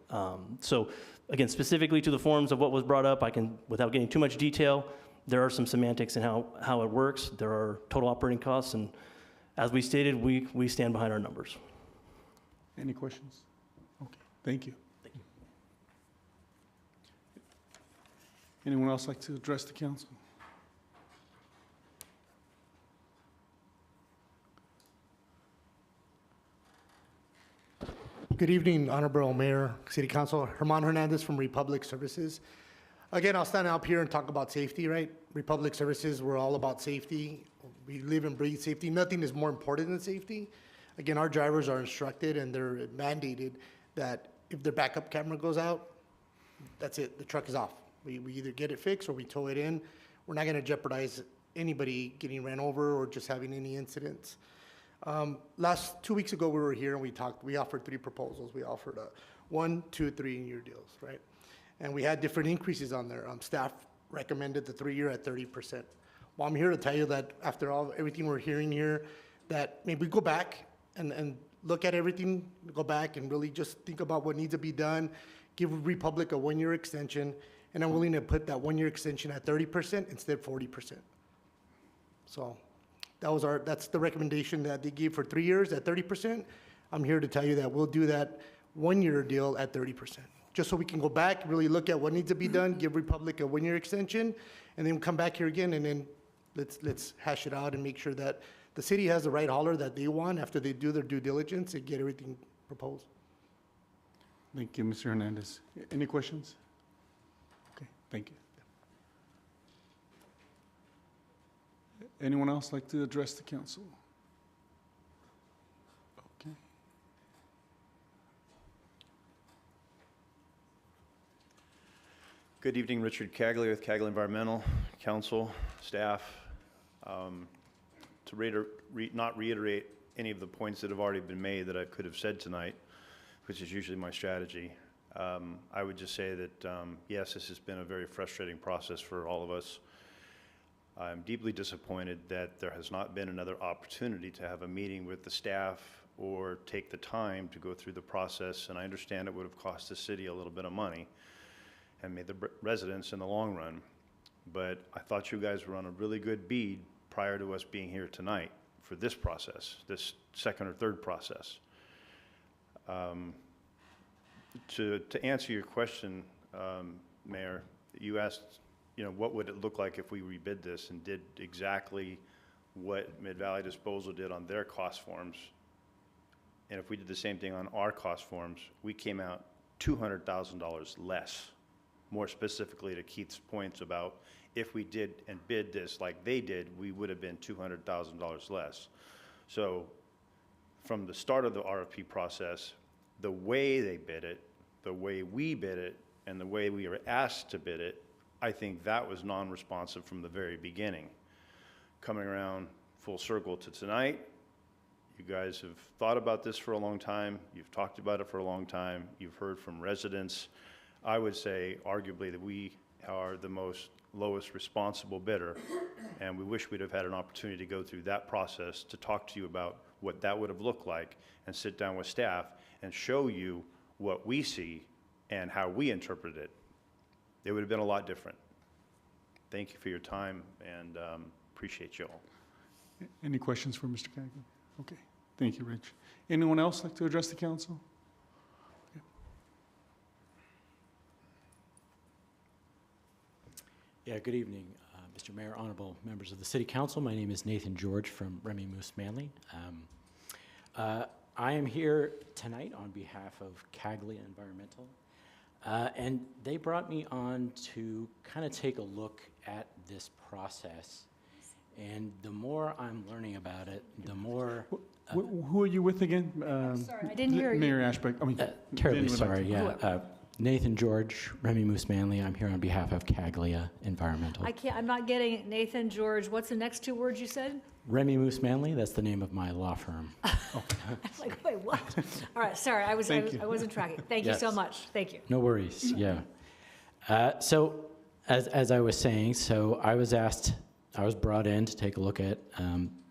So again, specifically to the forms of what was brought up, I can, without getting too much detail, there are some semantics in how it works. There are total operating costs, and as we stated, we stand behind our numbers. Any questions? Okay, thank you. Anyone else like to address the council? Good evening, Honorable Mayor, City Council. Herman Hernandez from Republic Services. Again, I'll stand up here and talk about safety, right? Republic Services, we're all about safety. We live and breathe safety. Nothing is more important than safety. Again, our drivers are instructed and they're mandated that if their backup camera goes out, that's it, the truck is off. We either get it fixed or we tow it in. We're not gonna jeopardize anybody getting ran over or just having any incidents. Last 2 weeks ago, we were here and we offered 3 proposals. We offered a 1, 2, 3-year deals, right? And we had different increases on there. Staff recommended the 3-year at 30%. Well, I'm here to tell you that after everything we're hearing here, that maybe go back and look at everything, go back and really just think about what needs to be done, give Republic a 1-year extension, and I'm willing to put that 1-year extension at 30% instead of 40%. So that's the recommendation that they gave for 3 years at 30%. I'm here to tell you that we'll do that 1-year deal at 30%. Just so we can go back, really look at what needs to be done, give Republic a 1-year extension, and then come back here again, and then let's hash it out and make sure that the city has the right hauler that they want after they do their due diligence and get everything proposed. Thank you, Mr. Hernandez. Any questions? Okay, thank you. Anyone else like to address the council? Okay. Good evening, Richard Cagley with Cagley Environmental Council, staff. To not reiterate any of the points that have already been made that I could have said tonight, which is usually my strategy, I would just say that, yes, this has been a very frustrating process for all of us. I'm deeply disappointed that there has not been another opportunity to have a meeting with the staff or take the time to go through the process, and I understand it would have cost the city a little bit of money and made the residents in the long run. But I thought you guys were on a really good bead prior to us being here tonight for this process, this second or third process. To answer your question, Mayor, you asked, what would it look like if we rebid this and did exactly what Mid-Valley Disposal did on their cost forms? And if we did the same thing on our cost forms, we came out $200,000 less. More specifically to Keith's points about if we did and bid this like they did, we would have been $200,000 less. So from the start of the RFP process, the way they bid it, the way we bid it, and the way we were asked to bid it, I think that was non-responsive from the very beginning. Coming around full circle to tonight, you guys have thought about this for a long time. You've talked about it for a long time. You've heard from residents. I would say arguably that we are the most lowest responsible bidder. And we wish we'd have had an opportunity to go through that process to talk to you about what that would have looked like and sit down with staff and show you what we see and how we interpret it. It would have been a lot different. Thank you for your time and appreciate you all. Any questions for Mr. Cagley? Okay, thank you, Rich. Anyone else like to address the council? Okay. Yeah, good evening, Mr. Mayor, honorable members of the City Council. My name is Nathan George from Remy Moose Manley. I am here tonight on behalf of Caglia Environmental, and they brought me on to kind of take a look at this process. And the more I'm learning about it, the more... Who are you with again? Sorry, I didn't hear you. Mayor Ashbeck. I mean, terribly Daniel sorry, Electric. yeah. Nathan George, Remy Moose Manley. I'm here on behalf of Caglia Environmental. I'm not getting it. Nathan, George, what's the next two words you said? Remy Moose Manley, that's the name of my law firm. I was like, wait, what? All right, sorry, I wasn't tracking. Thank you so Yes. much. Thank you. No worries, yeah. So, as I was saying, so I was brought in to take a look at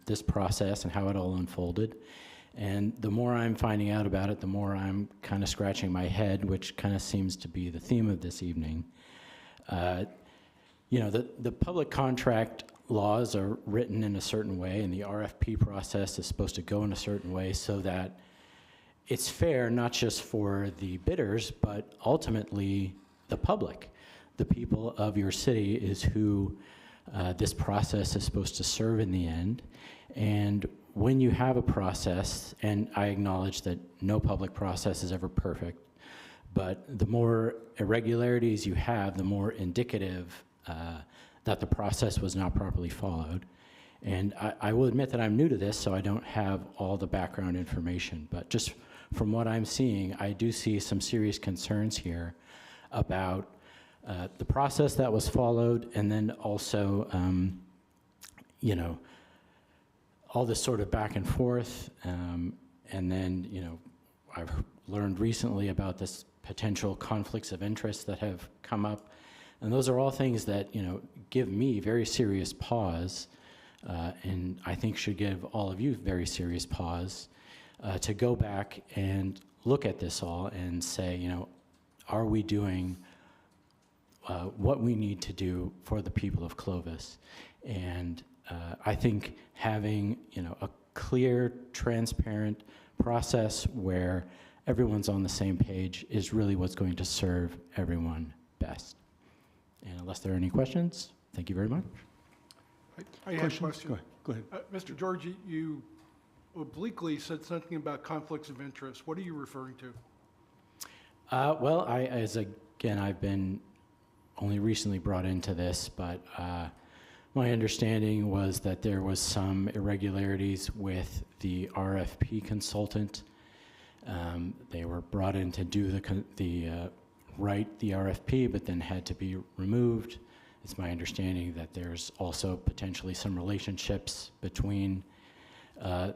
this process and how it all unfolded. And the more I'm finding out about it, the more I'm kind of scratching my head, which kind of seems to be the theme of this evening. You know, the public contract laws are written in a certain way, and the RFP process is supposed to go in a certain way so that it's fair not just for the bidders, but ultimately the public. The people of your city is who this process is supposed to serve in the end. And when you have a process, and I acknowledge that no public process is ever perfect, but the more irregularities you have, the more indicative that the process was not properly followed. And I will admit that I'm new to this, so I don't have all the background information, but just from what I'm seeing, I do see some serious concerns here about the process that was followed, and then also, you know, all this sort of back and forth, and then, you know, I've learned recently about this potential conflicts of interest that have come up, and those are all things that, you know, give me very serious pause, and I think should give all of you very serious pause to go back and look at this all and say, you know, are we doing what we need to do for the people of Clovis? And I think having, you know, a clear, transparent process where everyone's on the same page is really what's going to serve everyone best. And unless there are any questions, thank you very much. I have a question. Go ahead. Mr. George, you obliquely said something about conflicts of interest. What are you referring to? Well, I've been only recently brought into this, but my understanding was that there was some irregularities with the RFP consultant. They were brought in to do write the RFP, but then had to be removed. It's my understanding that there's also potentially some relationships between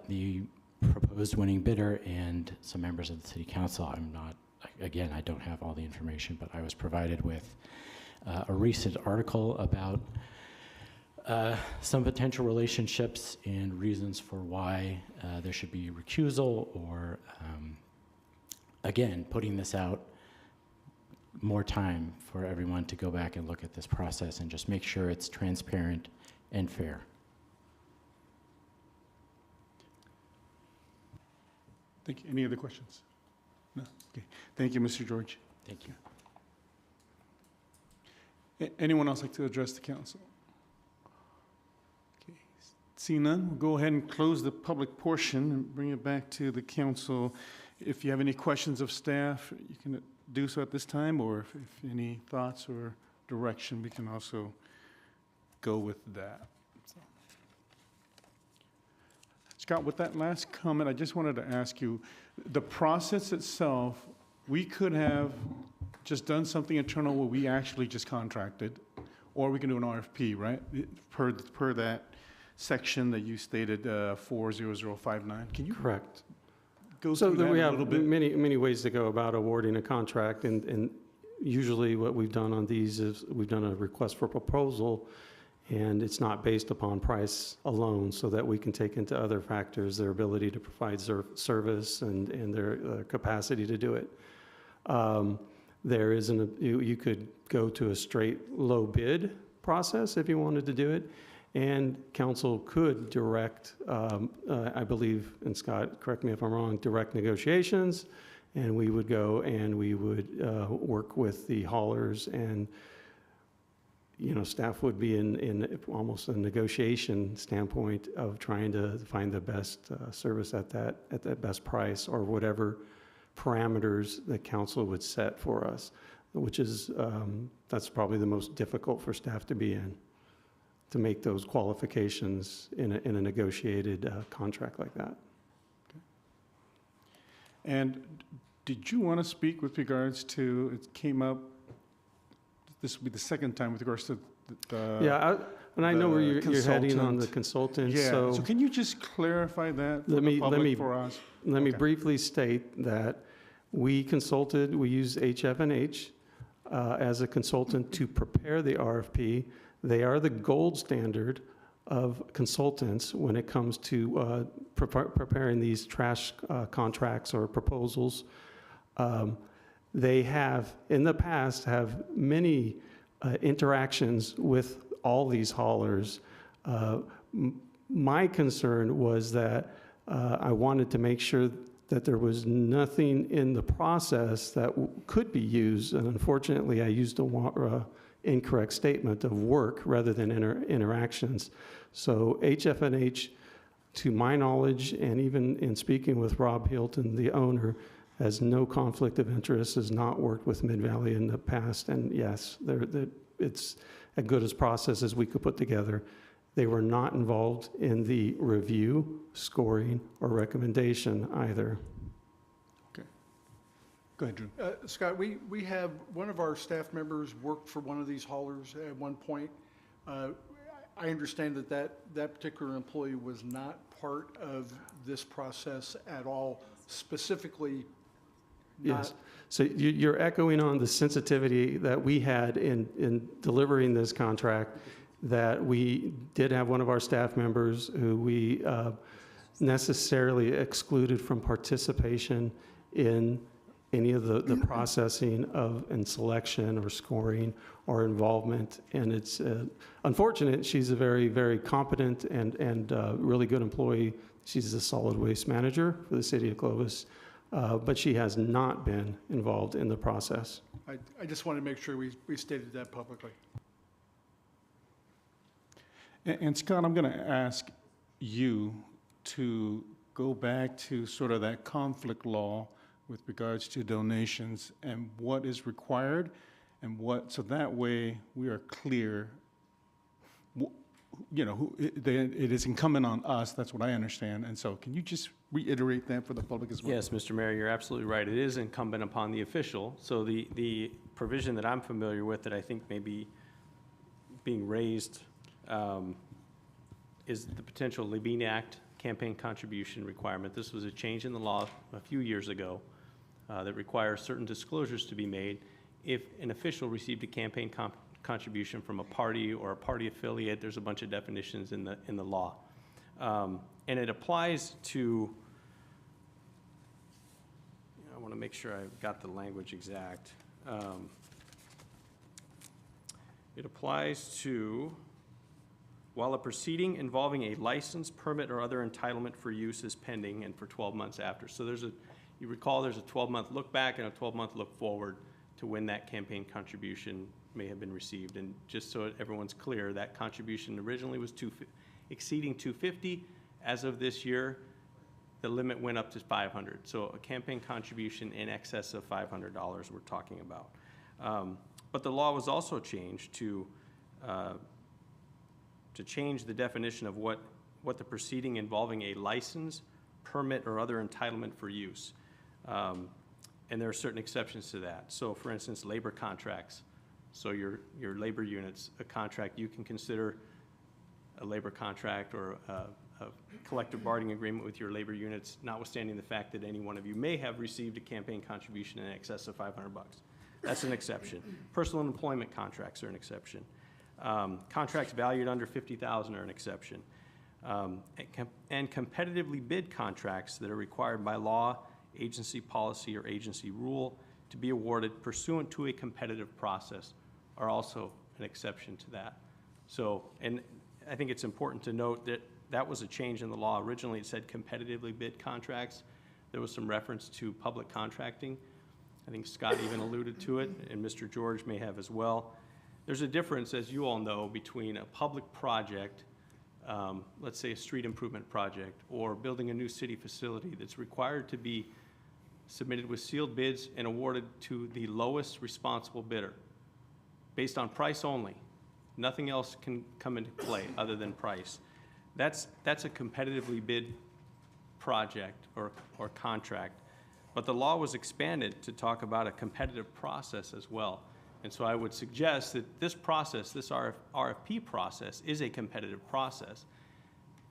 the proposed winning bidder and some members of the city council. Again, I don't have all the information, but I was provided with a recent article about some potential relationships and reasons for why there should be recusal, or again, putting this out more time for everyone to go back and look at this process and just make sure it's transparent and fair. Thank you. Any other questions? No? Okay. Thank you, Mr. George. Thank you. Anyone else like to address the council? Okay. Seeing none, we'll go ahead and close the public portion and bring it back to the council. If you have any questions of staff, you can do so at this time, or if any thoughts or direction, we can also go with that. So. Scott, with that last comment, I just wanted to ask you, the process itself, we could have just done something internal where we actually just contracted, or we can do an RFP, right? Per that section that you stated, 40059. Can you Correct. go So through that we a have little bit? many ways to go about awarding a contract, and usually what we've done on these is we've done a request for proposal, and it's not based upon price alone, so that we can take into other factors, their ability to provide service and their capacity to do it. There isn't, you could go to a straight low bid process if you wanted to do it, and council could direct, I believe, and Scott, correct me if I'm wrong, direct negotiations, and we would go and we would work with the haulers, and staff would be in almost a negotiation standpoint of trying to find the best service at that best price, or whatever parameters the council would set for us, which is, that's probably the most difficult for staff to be in, to make those qualifications in a negotiated contract like that. And did you want to speak with regards to, it came up, this will be the second time with regards to the Yeah, and I know where you're heading on the consultants. Yeah, so can you just clarify that for Let me- the let public me- for us? Let me Okay. briefly state that we consulted, we used HF&H as a consultant to prepare the RFP. They are the gold standard of consultants when it comes to preparing these trash contracts or proposals. They have, in the past, have many interactions with all these haulers. My concern was that I wanted to make sure that there was nothing in the process that could be used, and unfortunately, I used a incorrect statement of work rather than interactions. So HF&H, to my knowledge, and even in speaking with Rob Hilton, the owner, has no conflict of interest, has not worked with Mid-Valley in the past, and yes, it's as good as process as we could put together. They were not involved in the review, scoring, or recommendation either. Okay. Go ahead, Drew. Scott, we have, one of our staff members worked for one of these haulers at one point. I understand that particular employee was not part of this process at all, specifically not. Yes. So you're echoing on the sensitivity that we had in delivering this contract, that we did have one of our staff members who we necessarily excluded from participation in any of the processing of and selection or scoring or involvement. And it's unfortunate. She's a very, very competent and really good employee. She's a solid waste manager for the city of Clovis, but she has not been involved in the process. I just want to make sure we stated that publicly. And Scott, I'm going to ask you to go back to sort of that conflict law with regards to donations and what is required and what, so that way we are clear, it is incumbent on us, that's what I understand. And so can you just reiterate that for the public as well? Yes, Mr. Mayor, you're absolutely right. It is incumbent upon the official. So the provision that I'm familiar with that I think may be being raised is the potential Levine Act campaign contribution requirement. This was a change in the law a few years ago that requires certain disclosures to be made if an official received a campaign contribution from a party or a party affiliate. There's a bunch of definitions in the law. And it applies to, I want to make sure I've got the language exact. It applies to, while a proceeding involving a license, permit, or other entitlement for use is pending and for 12 months after. So you recall there's a 12-month look back and a 12-month look forward to when that campaign contribution may have been received. And just so everyone's clear, that contribution originally was exceeding $250. As of this year, the limit went up to $500. So a campaign contribution in excess of $500 we're talking about. But the law was also changed to change the definition of what the proceeding involving a license, permit, or other entitlement for use. And there are certain exceptions to that. So for instance, labor contracts. So your labor units, a contract you can consider a labor contract or a collective bargaining agreement with your labor units, notwithstanding the fact that any one of you may have received a campaign contribution in excess of $500. That's an exception. Personal employment contracts are an exception. Contracts valued under $50,000 are an exception. And competitively bid contracts that are required by law, agency policy, or agency rule to be awarded pursuant to a competitive process are also an exception to that. So, and I think it's important to note that that was a change in the law. Originally, it said competitively bid contracts. There was some reference to public contracting. I think Scott even alluded to it, and Mr. George may have as well. There's a difference, as you all know, between a public project, let's say a street improvement project, or building a new city facility that's required to be submitted with sealed bids and awarded to the lowest responsible bidder, based on price only. Nothing else can come into play other than price. That's a competitively bid project or contract. But the law was expanded to talk about a competitive process as well. And so I would suggest that this process, this RFP process, is a competitive process.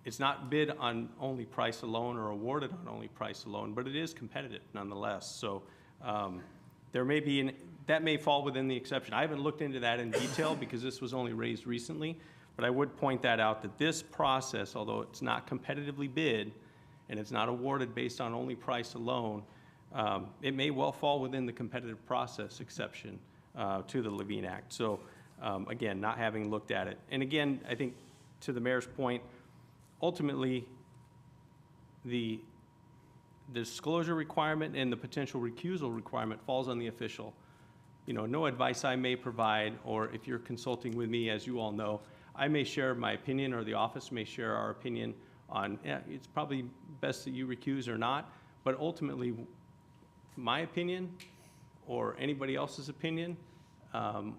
It's not bid on only price alone or awarded on only price alone, but it is competitive nonetheless. So there may be, that may fall within the exception. I haven't looked into that in detail because this was only raised recently, but I would point that out that this process, although it's not competitively bid and it's not awarded based on only price alone, it may well fall within the competitive process exception to the Levine Act. So again, not having looked at it. And again, I think to the mayor's point, ultimately the disclosure requirement and the potential recusal requirement falls on the official. You know, no advice I may provide, or if you're consulting with me, as you all know, I may share my opinion, or the office may share our opinion on, yeah, it's probably best that you recuse or not, but ultimately my opinion or anybody else's opinion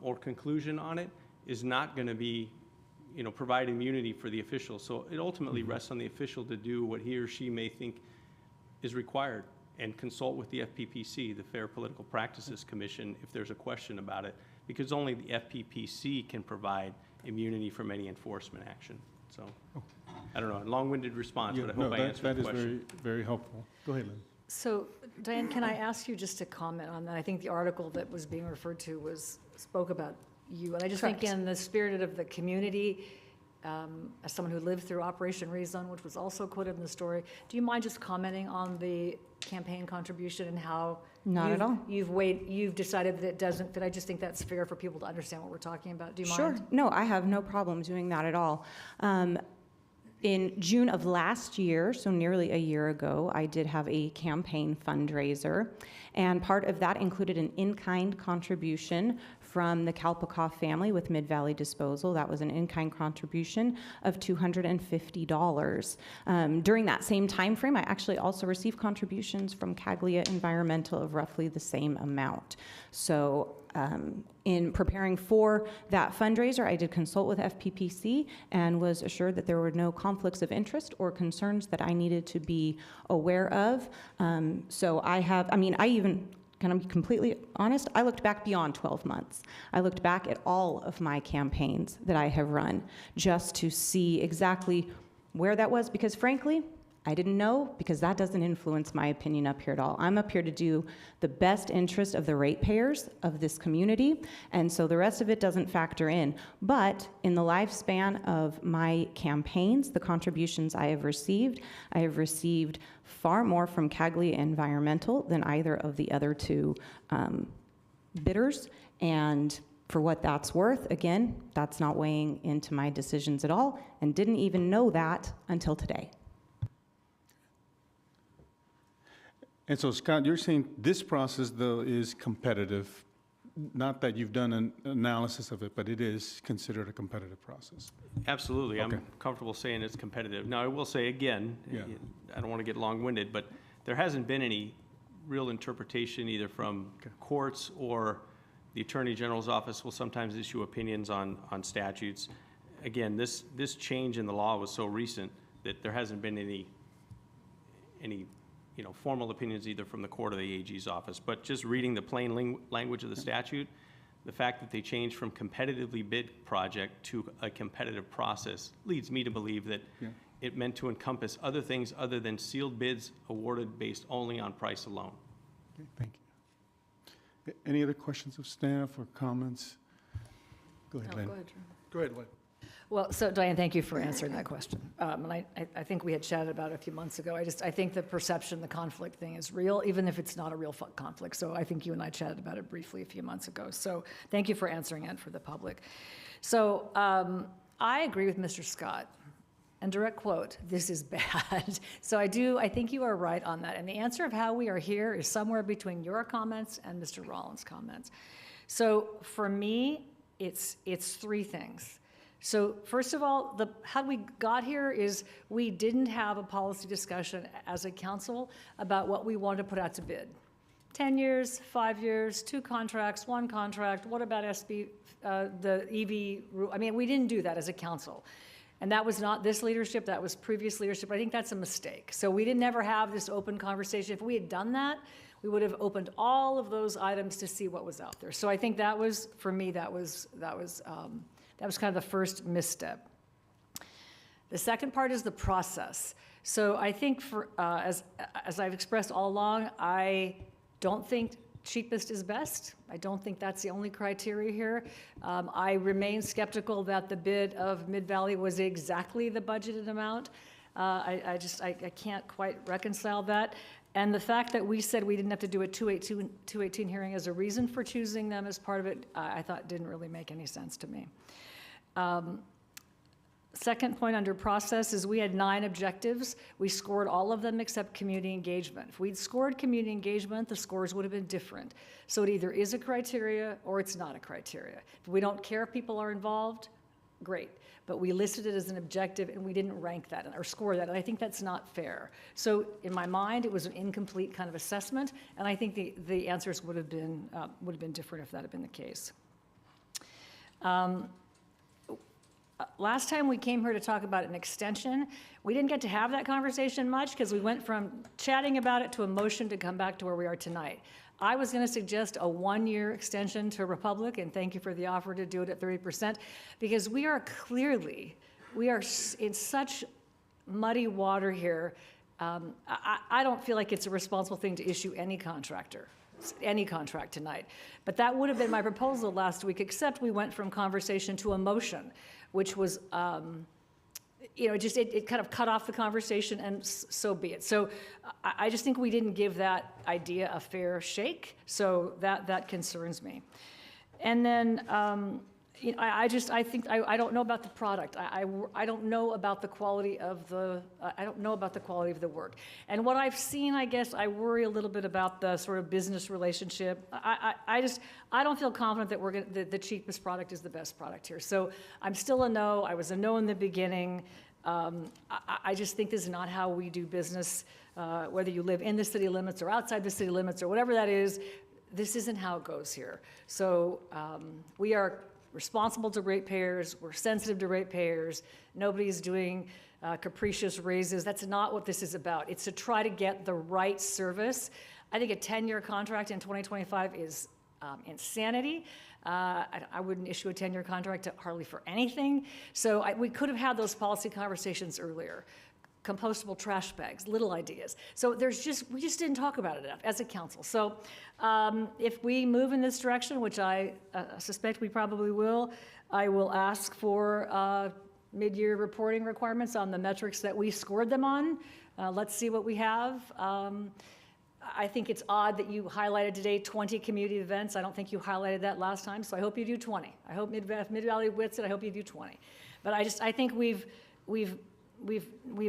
or conclusion on it is not going to be, you know, provide immunity for the official. So it ultimately rests on the official to do what he or she may think is required and consult with the FPPC, the Fair Political Practices Commission, if there's a question about it, because only the FPPC can provide immunity from any enforcement action. So I don't know, a long-winded response, but I hope I answered the question. That is very, very helpful. Go ahead, Lynn. So, Diane, can I ask you just to comment on that? I think the article that was being referred to spoke about you, and I just think in the spirit of the community, as someone who lived through Operation Rezone, which was also quoted in the story, do you mind just commenting on the campaign contribution and how you've decided that it doesn't fit? I just think that's fair for people to understand what we're talking about. Do you mind? Sure. No, I have no problem doing that at all. In June of last year, so nearly a year ago, I did have a campaign fundraiser, and part of that included an in-kind contribution from the Kalpakoff family with Mid-Valley Disposal. That was an in-kind contribution of $250. During that same time frame, I actually also received contributions from Caglia Environmental of roughly the same amount. So in preparing for that fundraiser, I did consult with FPPC and was assured that there were no conflicts of interest or concerns that I needed to be aware of. So I even, can I be completely honest, I looked back beyond 12 months. I looked back at all of my campaigns that I have run just to see exactly where that was, because frankly, I didn't know, because that doesn't influence my opinion up here at all. I'm up here to do the best interest of the ratepayers of this community, and so the rest of it doesn't factor in. But in the lifespan of my campaigns, the contributions I have received far more from Caglia Environmental than either of the other two bidders. And for what that's worth, again, that's not weighing into my decisions at all, and didn't even know that until today. And so, Scott, you're saying this process, though, is competitive, not that you've done an analysis of it, but it is considered a competitive process. Absolutely. Okay. I'm comfortable saying it's competitive. Now, I will say again, I don't want to get long-winded, but there hasn't been any real interpretation either from courts or the Attorney General's office will sometimes issue opinions on statutes. Again, this change in the law was so recent that there hasn't been any formal opinions either from the court or the AG's office. But just reading the plain language of the statute, the fact that they changed from competitively bid project to a competitive process leads me to believe that it meant to encompass other things other than sealed bids awarded based only on price alone. Okay, thank you. Any other questions of staff or comments? Go ahead, Lynn. Go ahead, Lynn. Well, so Diane, thank you for answering that question. And I think we had chatted about it a few months ago. I think the perception, the conflict thing is real, even if it's not a real conflict. So I think you and I chatted about it briefly a few months ago. So thank you for answering it for the public. So I agree with Mr. Scott. And direct quote, this is bad. So I think you are right on that. And the answer of how we are here is somewhere between your comments and Mr. Rollins' comments. So for me, it's three things. So first of all, how we got here is we didn't have a policy discussion as a council about what we wanted to put out to bid. 10 years, 5 years, 2 contracts, 1 contract, what about SB, the EV rule? I mean, we didn't do that as a council. And that was not this leadership, that was previous leadership. I think that's a mistake. So we didn't ever have this open conversation. If we had done that, we would have opened all of those items to see what was out there. So I think that was, for me, that was kind of the first misstep. The second part is the process. So I think as I've expressed all along, I don't think cheapest is best. I don't think that's the only criteria here. I remain skeptical that the bid of Mid-Valley was exactly the budgeted amount. I can't quite reconcile that. And the fact that we said we didn't have to do a 218 hearing as a reason for choosing them as part of it, I thought didn't really make any sense to me. Second point under process is we had 9 objectives. We scored all of them except community engagement. If we'd scored community engagement, the scores would have been different. So it either is a criteria or it's not a criteria. If we don't care if people are involved, great. But we listed it as an objective and we didn't rank that or score that, and I think that's not fair. So in my mind, it was an incomplete kind of assessment, and I think the answers would have been different if that had been the case. Last time we came here to talk about an extension, we didn't get to have that conversation much because we went from chatting about it to a motion to come back to where we are tonight. I was going to suggest a 1-year extension to Republic, and thank you for the offer to do it at 30%, because we are in such muddy water here. I don't feel like it's a responsible thing to issue any contract tonight. But that would have been my proposal last week, except we went from conversation to a motion, which was, it kind of cut off the conversation, and so be it. So I just think we didn't give that idea a fair shake, so that concerns me. And then, I don't know about the product. I don't know about the quality of the work. And what I've seen, I guess, I worry a little bit about the sort of business relationship. I don't feel confident that the cheapest product is the best product here. So I'm still a no. I was a no in the beginning. I just think this is not how we do business, whether you live in the city limits or outside the city limits or whatever that is. This isn't how it goes here. So we are responsible to ratepayers. We're sensitive to ratepayers. Nobody's doing capricious raises. That's not what this is about. It's to try to get the right service. I think a 10-year contract in 2025 is insanity. I wouldn't issue a 10-year contract hardly for anything. So we could have had those policy conversations earlier. Compostable trash bags, little ideas. So we just didn't talk about it enough as a council. So if we move in this direction, which I suspect we probably will, I will ask for mid-year reporting requirements on the metrics that we scored them on. Let's see what we have. I think it's odd that you highlighted today 20 community events. I don't think you highlighted that last time, so I hope you do 20. I hope if Mid-Valley wits it, I hope you do 20. But I think we've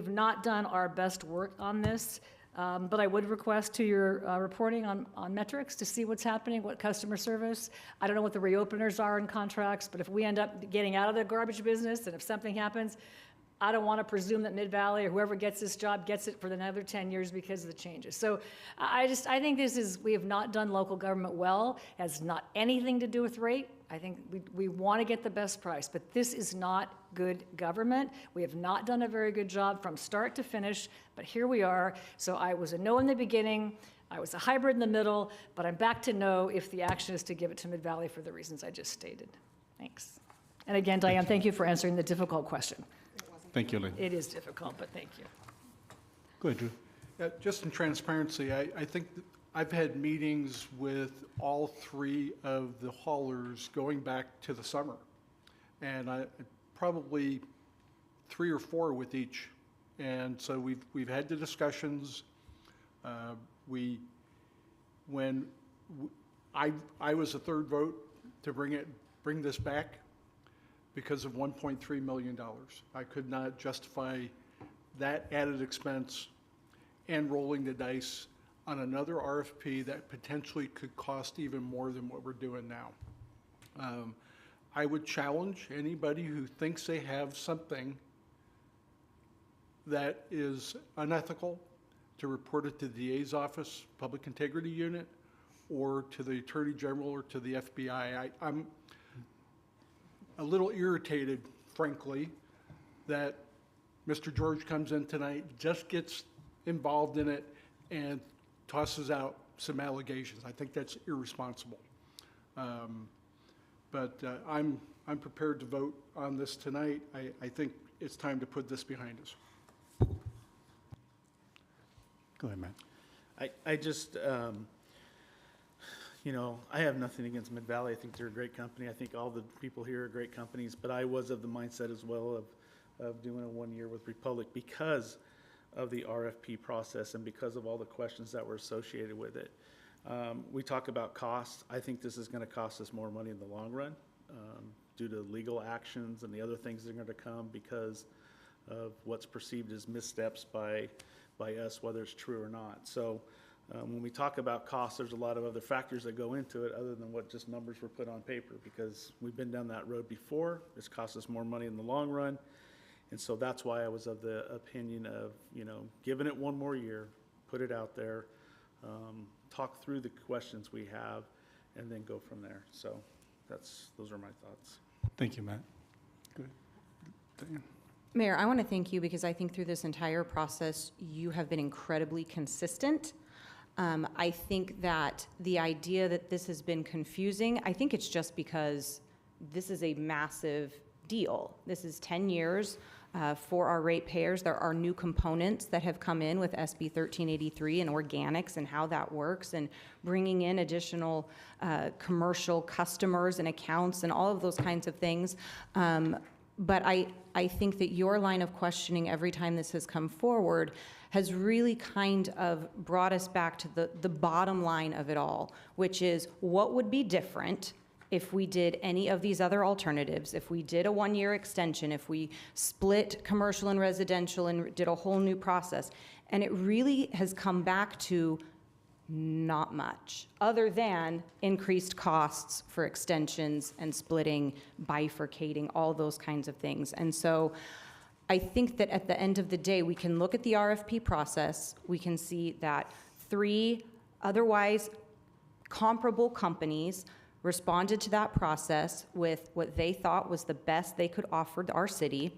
not done our best work on this, but I would request to your reporting on metrics to see what's happening, what customer service. I don't know what the reopeners are in contracts, but if we end up getting out of the garbage business and if something happens, I don't want to presume that Mid-Valley or whoever gets this job gets it for another 10 years because of the changes. So I think we have not done local government well. It has not anything to do with rate. I think we want to get the best price, but this is not good government. We have not done a very good job from start to finish, but here we are. So I was a no in the beginning. I was a hybrid in the middle, but I'm back to no if the action is to give it to Mid-Valley for the reasons I just stated. Thanks. And again, Diane, thank you for answering the difficult question. Thank you, Lynn. It is difficult, but thank you. Go ahead, Drew. Just in transparency, I think I've had meetings with all three of the haulers going back to the summer. And probably 3 or 4 with each. And so we've had the discussions. I was the third vote to bring this back because of $1.3 million. I could not justify that added expense and rolling the dice on another RFP that potentially could cost even more than what we're doing now. I would challenge anybody who thinks they have something that is unethical to report it to the DA's office, Public Integrity Unit, or to the Attorney General or to the FBI. I'm a little irritated, frankly, that Mr. George comes in tonight, just gets involved in it, and tosses out some allegations. I think that's irresponsible. But I'm prepared to vote on this tonight. I think it's time to put this behind us. Go ahead, Matt. I just, you know, I have nothing against Mid-Valley. I think they're a great company. I think all the people here are great companies, but I was of the mindset as well of doing a 1 year with Republic because of the RFP process and because of all the questions that were associated with it. We talk about costs. I think this is going to cost us more money in the long run due to legal actions and the other things that are going to come because of what's perceived as missteps by us, whether it's true or not. So when we talk about costs, there's a lot of other factors that go into it other than what just numbers were put on paper, because we've been down that road before. It's cost us more money in the long run. And so that's why I was of the opinion of, you know, giving it 1 more year, put it out there, talk through the questions we have, and then go from there. So those are my thoughts. Thank you, Matt. Good. Dan? Mayor, I want to thank you because I think through this entire process, you have been incredibly consistent. I think that the idea that this has been confusing, I think it's just because this is a massive deal. This is 10 years for our ratepayers. There are new components that have come in with SB 1383 and organics and how that works, and bringing in additional commercial customers and accounts and all of those kinds of things. But I think that your line of questioning every time this has come forward has really kind of brought us back to the bottom line of it all, which is what would be different if we did any of these other alternatives, if we did a 1-year extension, if we split commercial and residential and did a whole new process. And it really has come back to not much, other than increased costs for extensions and splitting, bifurcating, all those kinds of things. And so I think that at the end of the day, we can look at the RFP process. We can see that 3 otherwise comparable companies responded to that process with what they thought was the best they could offer our city.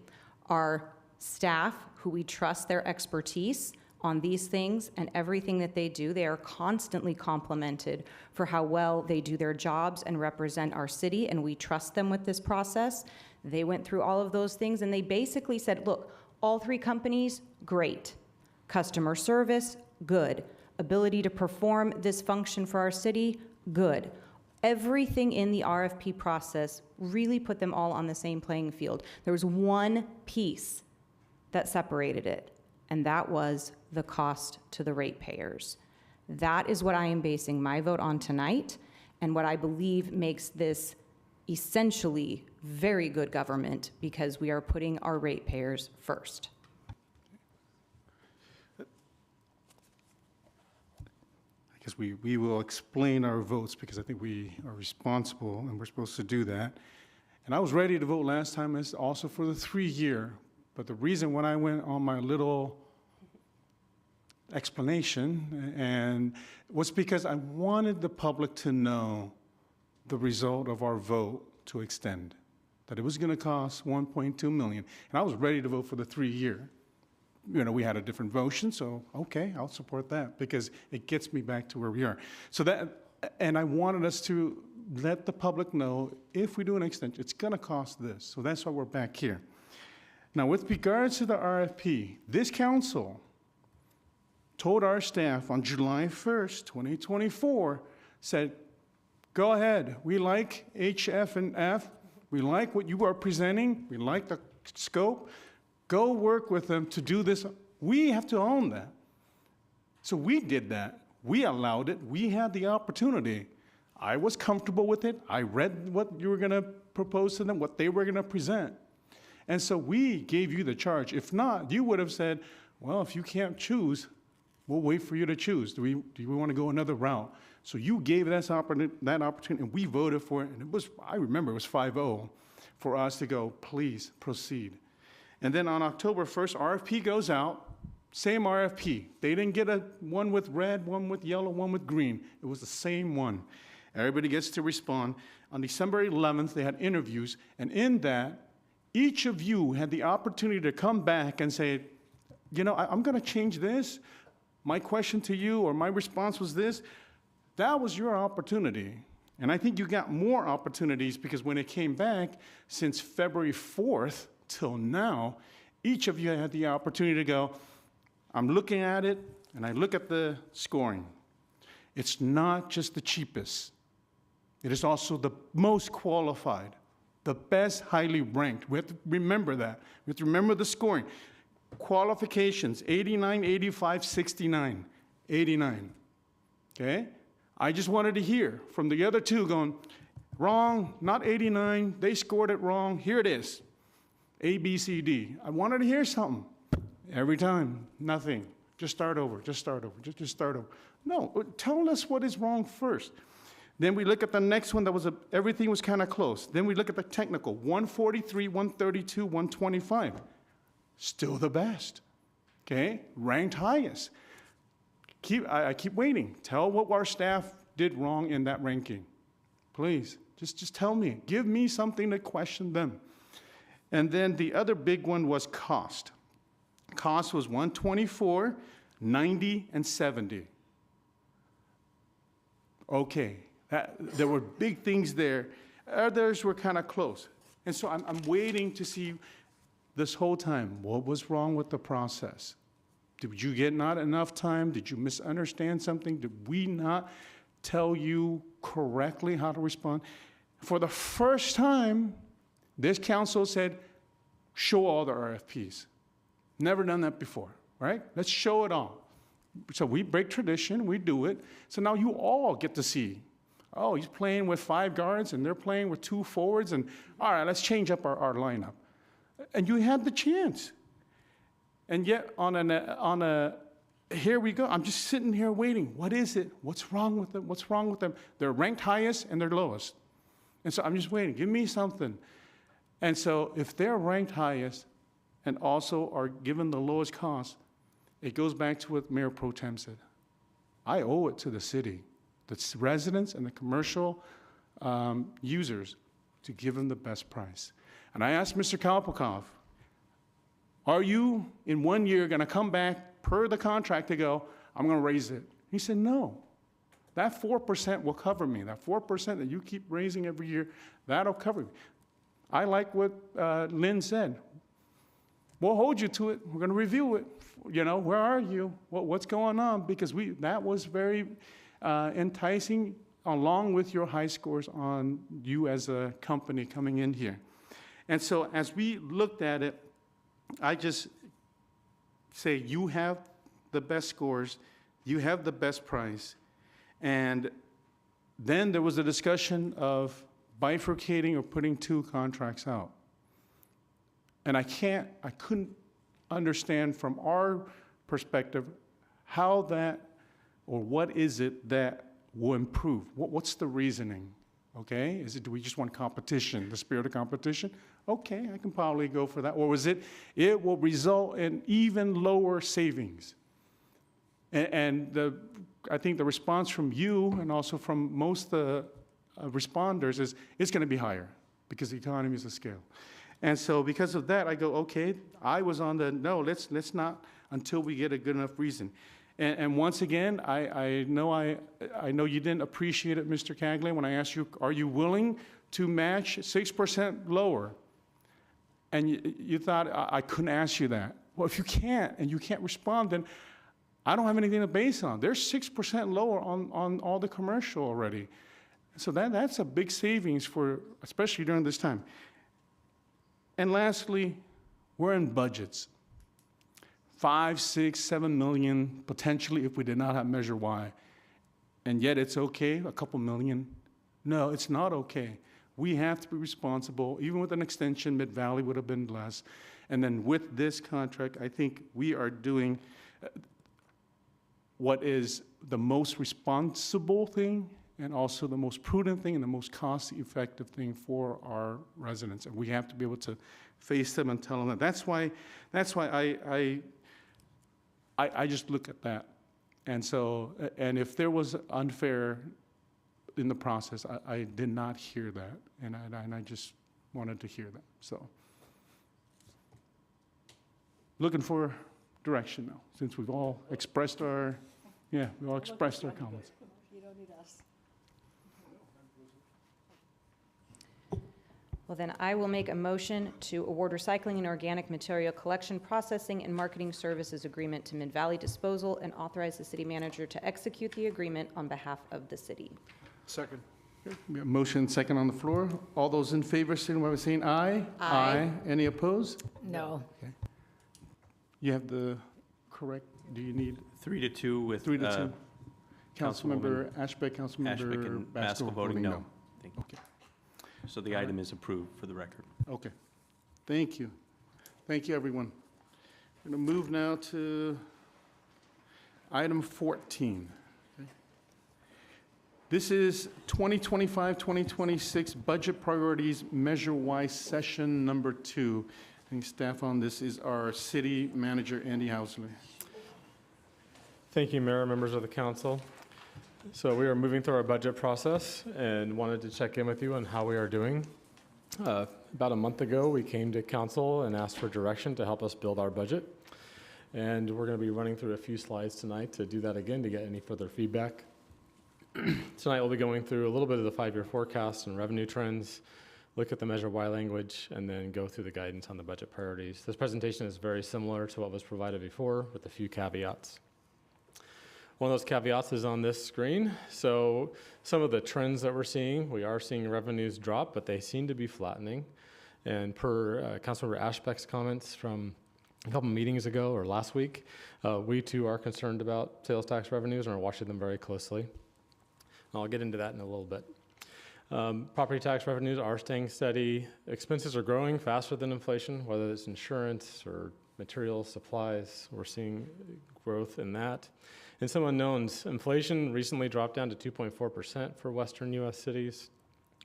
Our staff, who we trust their expertise on these things and everything that they do, they are constantly complimented for how well they do their jobs and represent our city, and we trust them with this process. They went through all of those things, and they basically said, look, all 3 companies, great. Customer service, good. Ability to perform this function for our city, good. Everything in the RFP process really put them all on the same playing field. There was one piece that separated it, and that was the cost to the ratepayers. That is what I am basing my vote on tonight, and what I believe makes this essentially very good government, because we are putting our ratepayers first. I guess we will explain our votes because I think we are responsible and we're supposed to do that. And I was ready to vote last time is also for the 3-year, but the reason when I went on my little explanation and was because I wanted the public to know the result of our vote to extend, that it was going to cost $1.2 million. And I was ready to vote for the 3-year. You know, we had a different motion, so okay, I'll support that because it gets me back to where we are. So that, and I wanted us to let the public know if we do an extension, it's going to cost this. So that's why we're back here. Now, with regards to the RFP, this council told our staff on July 1st, 2024, said, go ahead, we like HF and F, we like what you are presenting, we like the scope, go work with them to do this. We have to own that. So we did that. We allowed it. We had the opportunity. I was comfortable with it. I read what you were going to propose to them, what they were going to present. And so we gave you the charge. If not, you would have said, well, if you can't choose, we'll wait for you to choose. Do we want to go another route? So you gave that opportunity, and we voted for it. And it was, I remember, it was 5-0 for us to go, please proceed. And then on October 1st, RFP goes out, same RFP. They didn't get one with red, one with yellow, one with green. It was the same one. Everybody gets to respond. On December 11th, they had interviews, and in that, each of you had the opportunity to come back and say, you know, I'm going to change this. My question to you or my response was this. That was your opportunity. And I think you got more opportunities because when it came back, since February 4th till now, each of you had the opportunity to go, I'm looking at it, and I look at the scoring. It's not just the cheapest. It is also the most qualified, the best highly ranked. We have to remember that. We have to remember the scoring. Qualifications, 89, 85, 69, 89, okay? I just wanted to hear from the other two going, wrong, not 89, they scored it wrong, here it is, A, B, C, D. I wanted to hear something. Every time, nothing. Just start over, just start over, just start over. No, tell us what is wrong first. Then we look at the next one that was, everything was kind of close. Then we look at the technical, 143, 132, 125. Still the best, okay? Ranked highest. I keep waiting. Tell what our staff did wrong in that ranking. Please, just tell me. Give me something to question them. And then the other big one was cost. Cost was 124, 90, and 70. Okay, there were big things there. Others were kind of close. And so I'm waiting to see this whole time, what was wrong with the process? Did you get not enough time? Did you misunderstand something? Did we not tell you correctly how to respond? For the first time, this council said, show all the RFPs. Never done that before, right? Let's show it all. So we break tradition, we do it. So now you all get to see, oh, he's playing with 5 guards and they're playing with 2 forwards, and all right, let's change up our lineup. And you had the chance. And yet here we go. I'm just sitting here waiting. What is it? What's wrong with them? What's wrong with them? They're ranked highest and they're lowest. And so I'm just waiting. Give me something. And so if they're ranked highest and also are given the lowest cost, it goes back to what Mayor Pro Tem said. I owe it to the city, the residents and the commercial users, to give them the best price. And I asked Mr. Kalpakov, are you in 1 year going to come back per the contract to go, I'm going to raise it? He said, no. That 4% will cover me. That 4% that you keep raising every year, that'll cover me. I like what Lynn said. We'll hold you to it. We're going to review it. You know, where are you? What's going on? Because that was very enticing, along with your high scores on you as a company coming in here. And so as we looked at it, I just say you have the best scores, you have the best price, and then there was a discussion of bifurcating or putting 2 contracts out. And I couldn't understand from our perspective how that, or what is it that will improve? What's the reasoning? Okay, do we just want competition, the spirit of competition? Okay, I can probably go for that. Or was it will result in even lower savings? And I think the response from you and also from most of the responders is it's going to be higher because the economy is of scale. And so because of that, I go, okay, I was on the, no, let's not until we get a good enough reason. And once again, I know you didn't appreciate it, Mr. Cagley, when I asked you, are you willing to match 6% lower? And you thought I couldn't ask you that. Well, if you can't and you can't respond, then I don't have anything to base it on. They're 6% lower on all the commercial already. So that's a big savings for, especially during this time. And lastly, we're in budgets. 5, 6, 7 million potentially if we did not have Measure Y. And yet it's okay, a couple million. No, it's not okay. We have to be responsible. Even with an extension, Mid-Valley would have been less. And then with this contract, I think we are doing what is the most responsible thing and also the most prudent thing and the most cost-effective thing for our residents. And we have to be able to face them and tell them that. That's why I just look at that. And so, and if there was unfair in the process, I did not hear that. And I just wanted to hear that. So, looking for direction now, since we've all expressed our, comments. You don't need us. Well, then I will make a motion to award recycling and organic material collection, processing, and marketing services agreement to Mid-Valley Disposal and authorize the city manager to execute the agreement on behalf of the city. Second. We have motion second on the floor. All those in favor, signify by saying aye. Aye. Any opposed? No. Okay. You have the correct, do you need 3-2 with 3-2? Councilwoman Councilmember Ashbeck, Ashbeck Councilmember and Basco Basco voting no. Thank you. Okay. So the item is approved for the record. Okay. Thank you. Thank you, everyone. I'm going to move now to item 14. Okay. This is 2025-2026 Budget Priorities Measure Y Session Number 2. I think staff on this is our city manager, Andy Housley. Thank you, Mayor, members of the council. So we are moving through our budget process and wanted to check in with you on how we are doing. About a month ago, we came to council and asked for direction to help us build our budget. And we're going to be running through a few slides tonight to do that again to get any further feedback. Tonight, we'll be going through a little bit of the 5-year forecast and revenue trends, look at the Measure Y language, and then go through the guidance on the budget priorities. This presentation is very similar to what was provided before with a few caveats. One of those caveats is on this screen. So some of the trends that we're seeing, we are seeing revenues drop, but they seem to be flattening. And per Councilmember Ashbeck's comments from a couple meetings ago or last week, we too are concerned about sales tax revenues and are watching them very closely. And I'll get into that in a little bit. Property tax revenues are staying steady. Expenses are growing faster than inflation, whether it's insurance or materials, supplies. We're seeing growth in that. And some unknowns. Inflation recently dropped down to 2.4% for Western U.S. cities.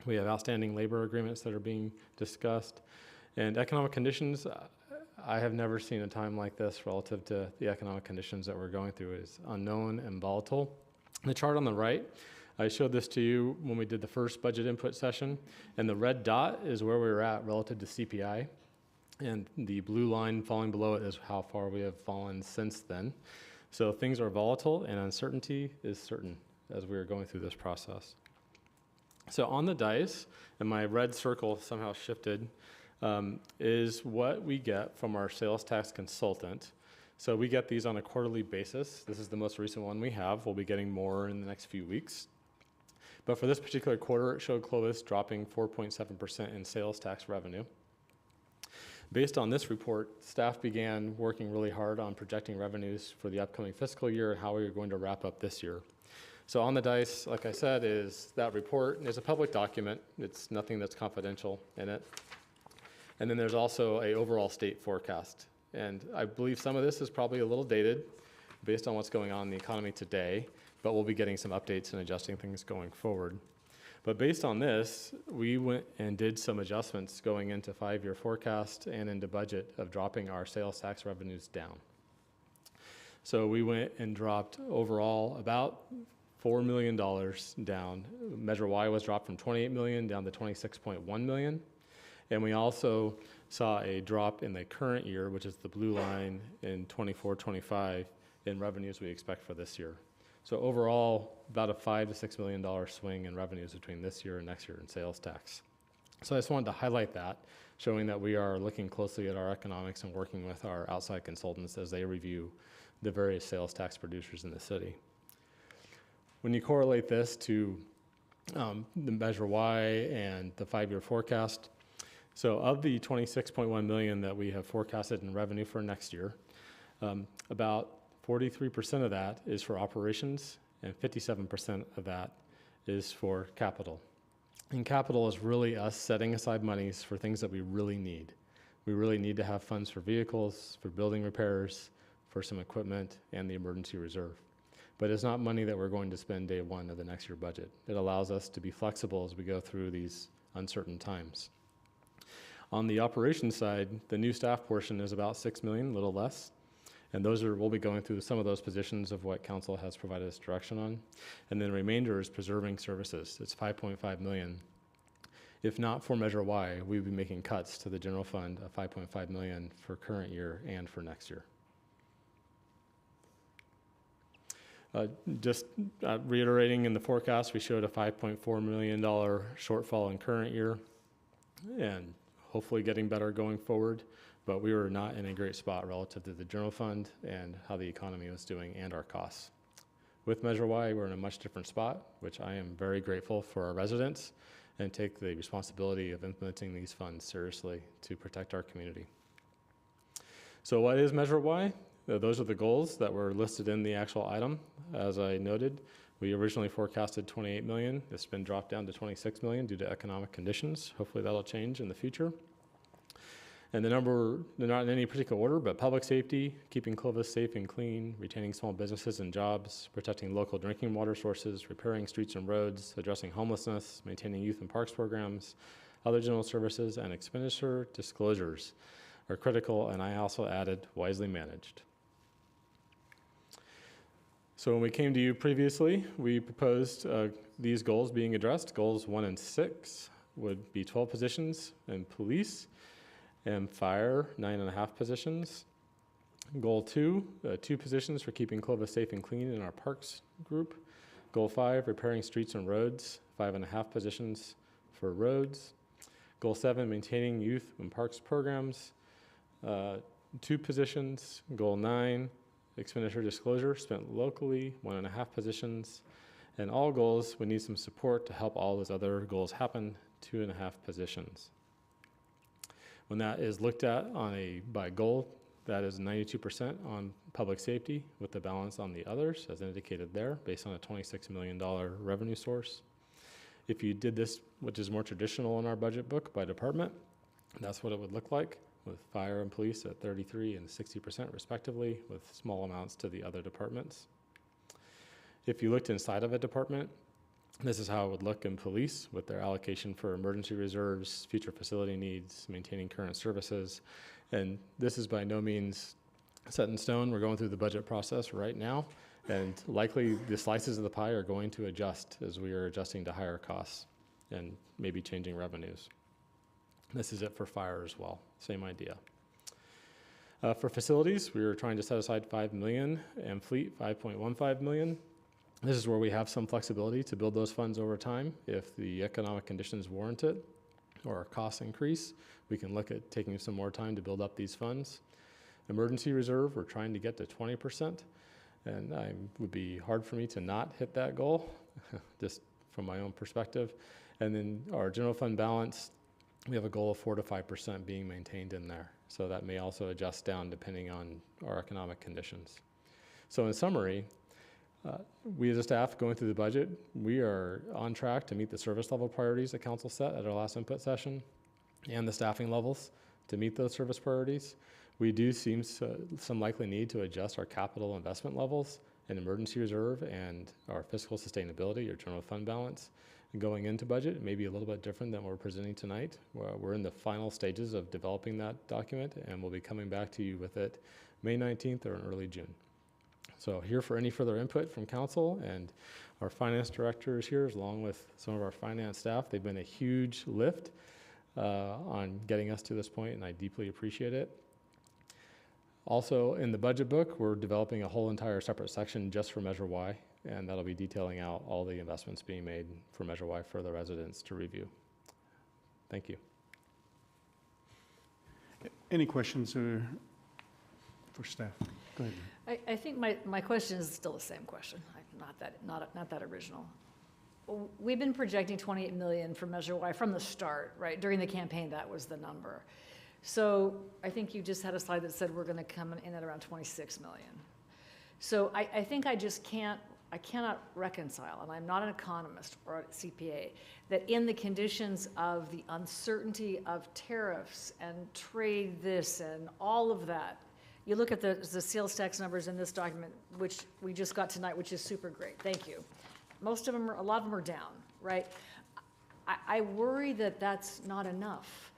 We have outstanding labor agreements that are being discussed. And economic conditions, I have never seen a time like this relative to the economic conditions that we're going through. It is unknown and volatile. The chart on the right, I showed this to you when we did the first budget input session. And the red dot is where we were at relative to CPI. And the blue line falling below it is how far we have fallen since then. So things are volatile and uncertainty is certain as we are going through this process. So on the dice, and my red circle somehow shifted, is what we get from our sales tax consultant. So we get these on a quarterly basis. This is the most recent one we have. We'll be getting more in the next few weeks. But for this particular quarter, it showed Clovis dropping 4.7% in sales tax revenue. Based on this report, staff began working really hard on projecting revenues for the upcoming fiscal year and how we are going to wrap up this year. So on the dice, like I said, is that report. It's a public document. It's nothing that's confidential in it. And then there's also an overall state forecast. And I believe some of this is probably a little dated based on what's going on in the economy today, but we'll be getting some updates and adjusting things going forward. But based on this, we went and did some adjustments going into 5-year forecast and into budget of dropping our sales tax revenues down. So we went and dropped overall about $4 million down. Measure Y was dropped from 28 million down to 26.1 million. And we also saw a drop in the current year, which is the blue line in 24-25 in revenues we expect for this year. So overall, about a $5 to $6 million swing in revenues between this year and next year in sales tax. So I just wanted to highlight that, showing that we are looking closely at our economics and working with our outside consultants as they review the various sales tax producers in the city. When you correlate this to the Measure Y and the 5-year forecast, so of the $26.1 million that we have forecasted in revenue for next year, about 43% of that is for operations and 57% of that is for capital. And capital is really us setting aside monies for things that we really need. We really need to have funds for vehicles, for building repairs, for some equipment, and the emergency reserve. But it's not money that we're going to spend day one of the next year budget. It allows us to be flexible as we go through these uncertain times. On the operations side, the new staff portion is about $6 million, a little less. And we'll be going through some of those positions of what council has provided us direction on. And then the remainder is preserving services. It's $5.5 million. If not for Measure Y, we'd be making cuts to the general fund of $5.5 million for current year and for next year. Reiterating in the forecast, we showed a $5.4 million shortfall in current year and hopefully getting better going forward. But we were not in a great spot relative to the general fund and how the economy was doing and our costs. With Measure Y, we're in a much different spot, which I am very grateful for our residents and take the responsibility of implementing these funds seriously to protect our community. So what is Measure Y? Those are the goals that were listed in the actual item. As I noted, we originally forecasted $28 million. It's been dropped down to $26 million due to economic conditions. Hopefully that'll change in the future. And the number, they're not in any particular order, but public safety, keeping Clovis safe and clean, retaining small businesses and jobs, protecting local drinking water sources, repairing streets and roads, addressing homelessness, maintaining youth and parks programs, other general services, and expenditure disclosures are critical, and I also added wisely managed. So when we came to you previously, we proposed these goals being addressed. Goals 1 and 6 would be 12 positions in police, and fire, 9.5 positions. Goal 2, 2 positions for keeping Clovis safe and clean in our parks group. Goal 5, repairing streets and roads, 5.5 positions for roads. Goal 7, maintaining youth and parks programs, 2 positions. Goal 9, expenditure disclosure, spent locally, 1.5 positions. And all goals, we need some support to help all those other goals happen, 2.5 positions. When that is looked at by goal, that is 92% on public safety with the balance on the others, as indicated there, based on a $26 million revenue source. If you did this, which is more traditional in our budget book by department, that's what it would look like, with fire and police at 33% and 60% respectively, with small amounts to the other departments. If you looked inside of a department, this is how it would look in police with their allocation for emergency reserves, future facility needs, maintaining current services. And this is by no means set in stone. We're going through the budget process right now, and likely the slices of the pie are going to adjust as we are adjusting to higher costs and maybe changing revenues. This is it for fire as well, same idea. For facilities, we were trying to set aside $5 million, and fleet $5.15 million. This is where we have some flexibility to build those funds over time if the economic conditions warrant it or our costs increase. We can look at taking some more time to build up these funds. Emergency reserve, we're trying to get to 20%, and it would be hard for me to not hit that goal, just from my own perspective. And then our general fund balance, we have a goal of 4 to 5% being maintained in there. So that may also adjust down depending on our economic conditions. So in summary, we as a staff going through the budget, we are on track to meet the service level priorities that council set at our last input session and the staffing levels to meet those service priorities. We do see some likely need to adjust our capital investment levels and emergency reserve and our fiscal sustainability or general fund balance. Going into budget, it may be a little bit different than what we're presenting tonight. We're in the final stages of developing that document, and we'll be coming back to you with it May 19th or in early June. So here for any further input from council, and our finance director is here along with some of our finance staff. They've been a huge lift on getting us to this point, and I deeply appreciate it. Also in the budget book, we're developing a whole entire separate section just for Measure Y, and that'll be detailing out all the investments being made for Measure Y for the residents to review. Thank you. Any questions for staff? Go ahead. I think my question is still the same question, not that original. We've been projecting 28 million for Measure Y from the start, right? During the campaign, that was the number. So I think you just had a slide that said we're going to come in at around 26 million. So I think I cannot reconcile, and I'm not an economist or a CPA, that in the conditions of the uncertainty of tariffs and trade this and all of that, you look at the sales tax numbers in this document, which we just got tonight, which is super great. Thank you. A lot of them are down, right? I worry that that's not enough.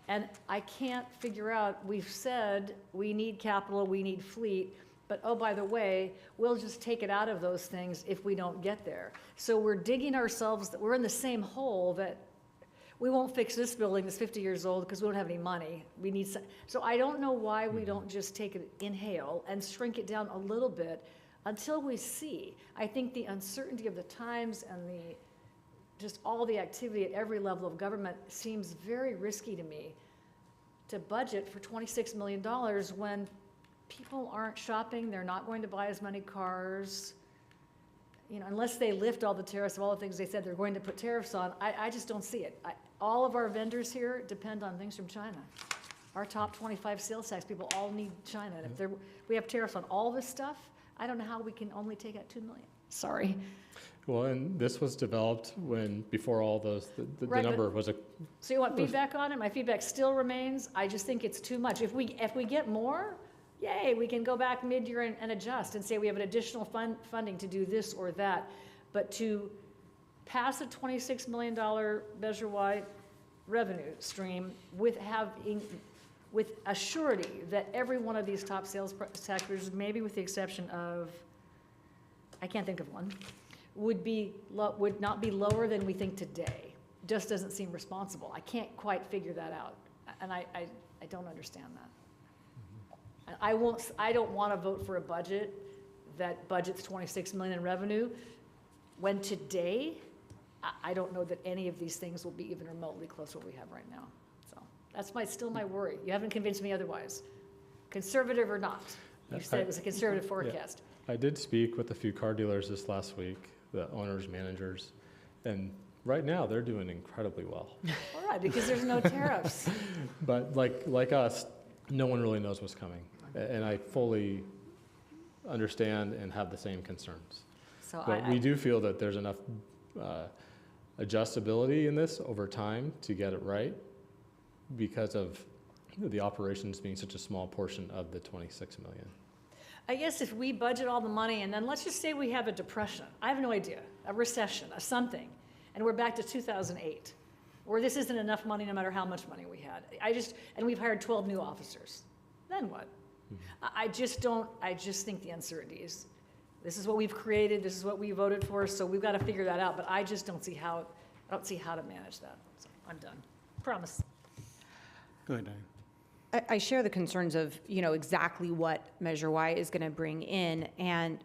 And I can't figure out, we've said we need capital, we need fleet, but oh, by the way, we'll just take it out of those things if we don't get there. So we're digging ourselves, we're in the same hole that we won't fix this building that's 50 years old because we don't have any money. We need so I don't know why we don't just take an inhale and shrink it down a little bit until we see. I think the uncertainty of the times and just all the activity at every level of government seems very risky to me to budget for $26 million when people aren't shopping, they're not going to buy as many cars. You know, unless they lift all the tariffs of all the things they said they're going to put tariffs on, I just don't see it. All of our vendors here depend on things from China. Our top 25 sales tax people all need China. And if we have tariffs on all this stuff, I don't know how we can only take out 2 million. Sorry. Well, and this was developed before all those, the Right, number was a. So you want feedback on it? My feedback still remains. I just think it's too much. If we get more, yay, we can go back mid-year and adjust and say we have an additional funding to do this or that. But to pass a $26 million Measure Y revenue stream with a surety that every one of these top sales sectors, maybe with the exception of, I can't think of one, would not be lower than we think today. Just doesn't seem responsible. I can't quite figure that out, and I don't understand that. I don't want to vote for a budget that budgets 26 million in revenue when today I don't know that any of these things will be even remotely close to what we have right now. So that's still my worry. You haven't convinced me otherwise. Conservative or not, you said it was a conservative forecast. Yeah. I did speak with a few car dealers this last week, the owners, managers, and right now they're doing incredibly well. All right, because there's no tariffs. But like us, no one really knows what's coming. And I fully understand and have the same concerns. But we do feel that there's enough adjustability in this over time to get it right because of the operations being such a small portion of the 26 million. I guess if we budget all the money and then let's just say we have a depression, I have no idea, a recession, a something, and we're back to 2008, or this isn't enough money no matter how much money we had. And we've hired 12 new officers. Then what? I just think the uncertainty is, this is what we've created, this is what we voted for, so we've got to figure that out, but I just don't see how to manage that. So I'm done. Promise. Go ahead, Diane. I share the concerns of, exactly what Measure Y is going to bring in,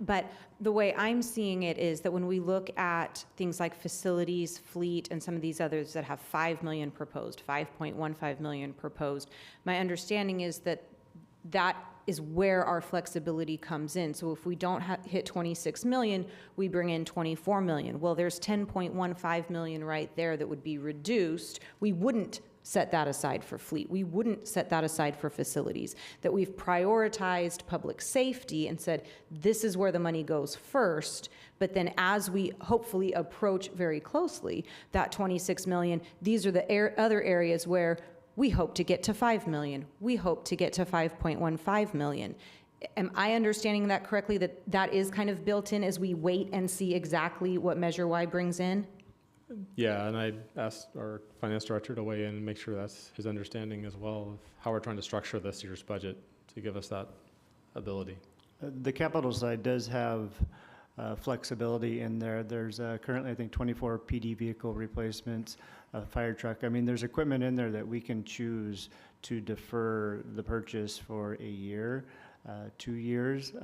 but the way I'm seeing it is that when we look at things like facilities, fleet, and some of these others that have 5 million proposed, 5.15 million proposed, my understanding is that is where our flexibility comes in. So if we don't hit 26 million, we bring in 24 million. Well, there's 10.15 million right there that would be reduced. We wouldn't set that aside for fleet. We wouldn't set that aside for facilities. That we've prioritized public safety and said, this is where the money goes first. But then as we hopefully approach very closely that 26 million, these are the other areas where we hope to get to 5 million. We hope to get to 5.15 million. Am I understanding that correctly, that is kind of built in as we wait and see exactly what Measure Y brings in? Yeah, and I asked our finance director to weigh in and make sure that's his understanding as well of how we're trying to structure this year's budget to give us that ability. The capital side does have flexibility in there. There's currently, I think, 24 PD vehicle replacements, a fire truck. I mean, there's equipment in there that we can choose to defer the purchase for a year, 2 years.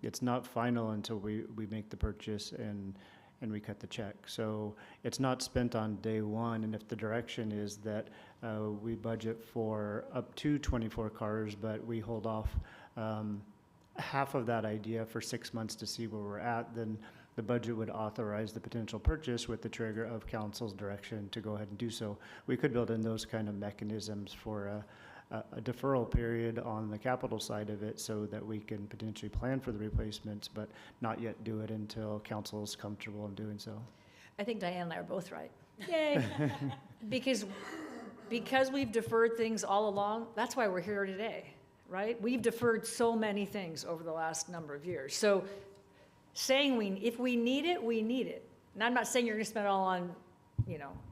It's not final until we make the purchase and we cut the check. So it's not spent on day one, and if the direction is that we budget for up to 24 cars, but we hold off half of that idea for 6 months to see where we're at, then the budget would authorize the potential purchase with the trigger of council's direction to go ahead and do so. We could build in those kind of mechanisms for a deferral period on the capital side of it so that we can potentially plan for the replacements, but not yet do it until council is comfortable in doing so. I think Diane and I are both right. Yay. Because we've deferred things all along, that's why we're here today, right? We've deferred so many things over the last number of years. So saying if we need it, we need it. And I'm not saying you're gonna spend it all on,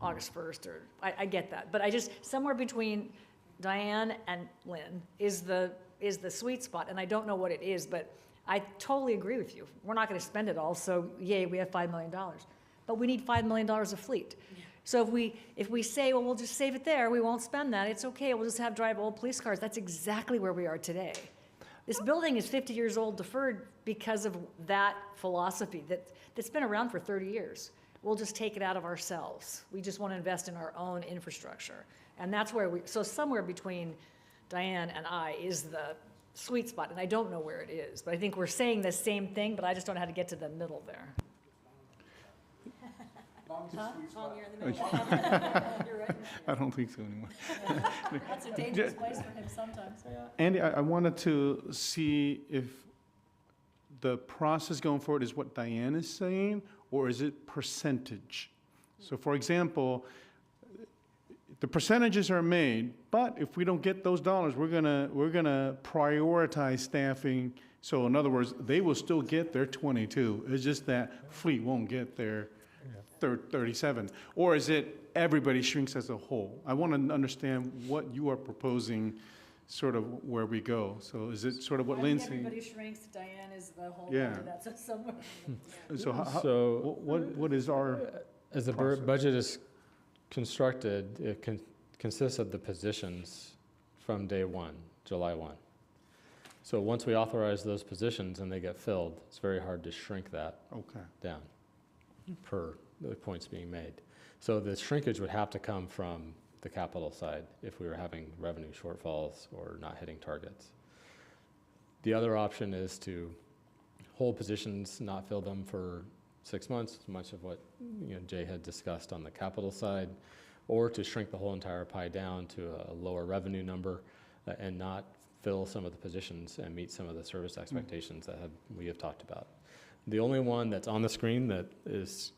August 1st, or, I get that. But somewhere between Diane and Lynn is the sweet spot, and I don't know what it is, but I totally agree with you. We're not gonna spend it all, so yay, we have $5 million. But we need $5 million of fleet. Yeah. So if we say, well, we'll just save it there, we won't spend that, it's okay, we'll just drive old police cars, that's exactly where we are today. This building is 50 years old deferred because of that philosophy that's been around for 30 years. We'll just take it out of ourselves. We just want to invest in our own infrastructure. And that's where so somewhere between Diane and I is the sweet spot, and I don't know where it is, but I think we're saying the same thing, but I just don't know how to get to the middle there. Huh? Tom, you're in the middle. You're right. I don't think so anymore. That's a dangerous place for him sometimes. Andy, I wanted to see if the process going forward is what Diane is saying, or is it percentage? So for example, the percentages are made, but if we don't get those dollars, we're gonna prioritize staffing. So in other words, they will still get their 22. It's just that fleet won't get their 37. Or is it everybody shrinks as a whole? I want to understand what you are proposing, sort of where we go. So is it sort of what Lynn's saying? Everybody shrinks, Diane is the whole Yeah. budget, that's somewhere. So what is our As the budget is constructed, it consists of the positions from day one, July 1. So once we authorize those positions and they get filled, it's very hard to shrink that down per the points being made. So the shrinkage would have to come from the capital side if we were having revenue shortfalls or not hitting targets. The other option is to hold positions, not fill them for 6 months, much of what Jay had discussed on the capital side, or to shrink the whole entire pie down to a lower revenue number and not fill some of the positions and meet some of the service expectations that we have talked about. The only one that's on the screen that is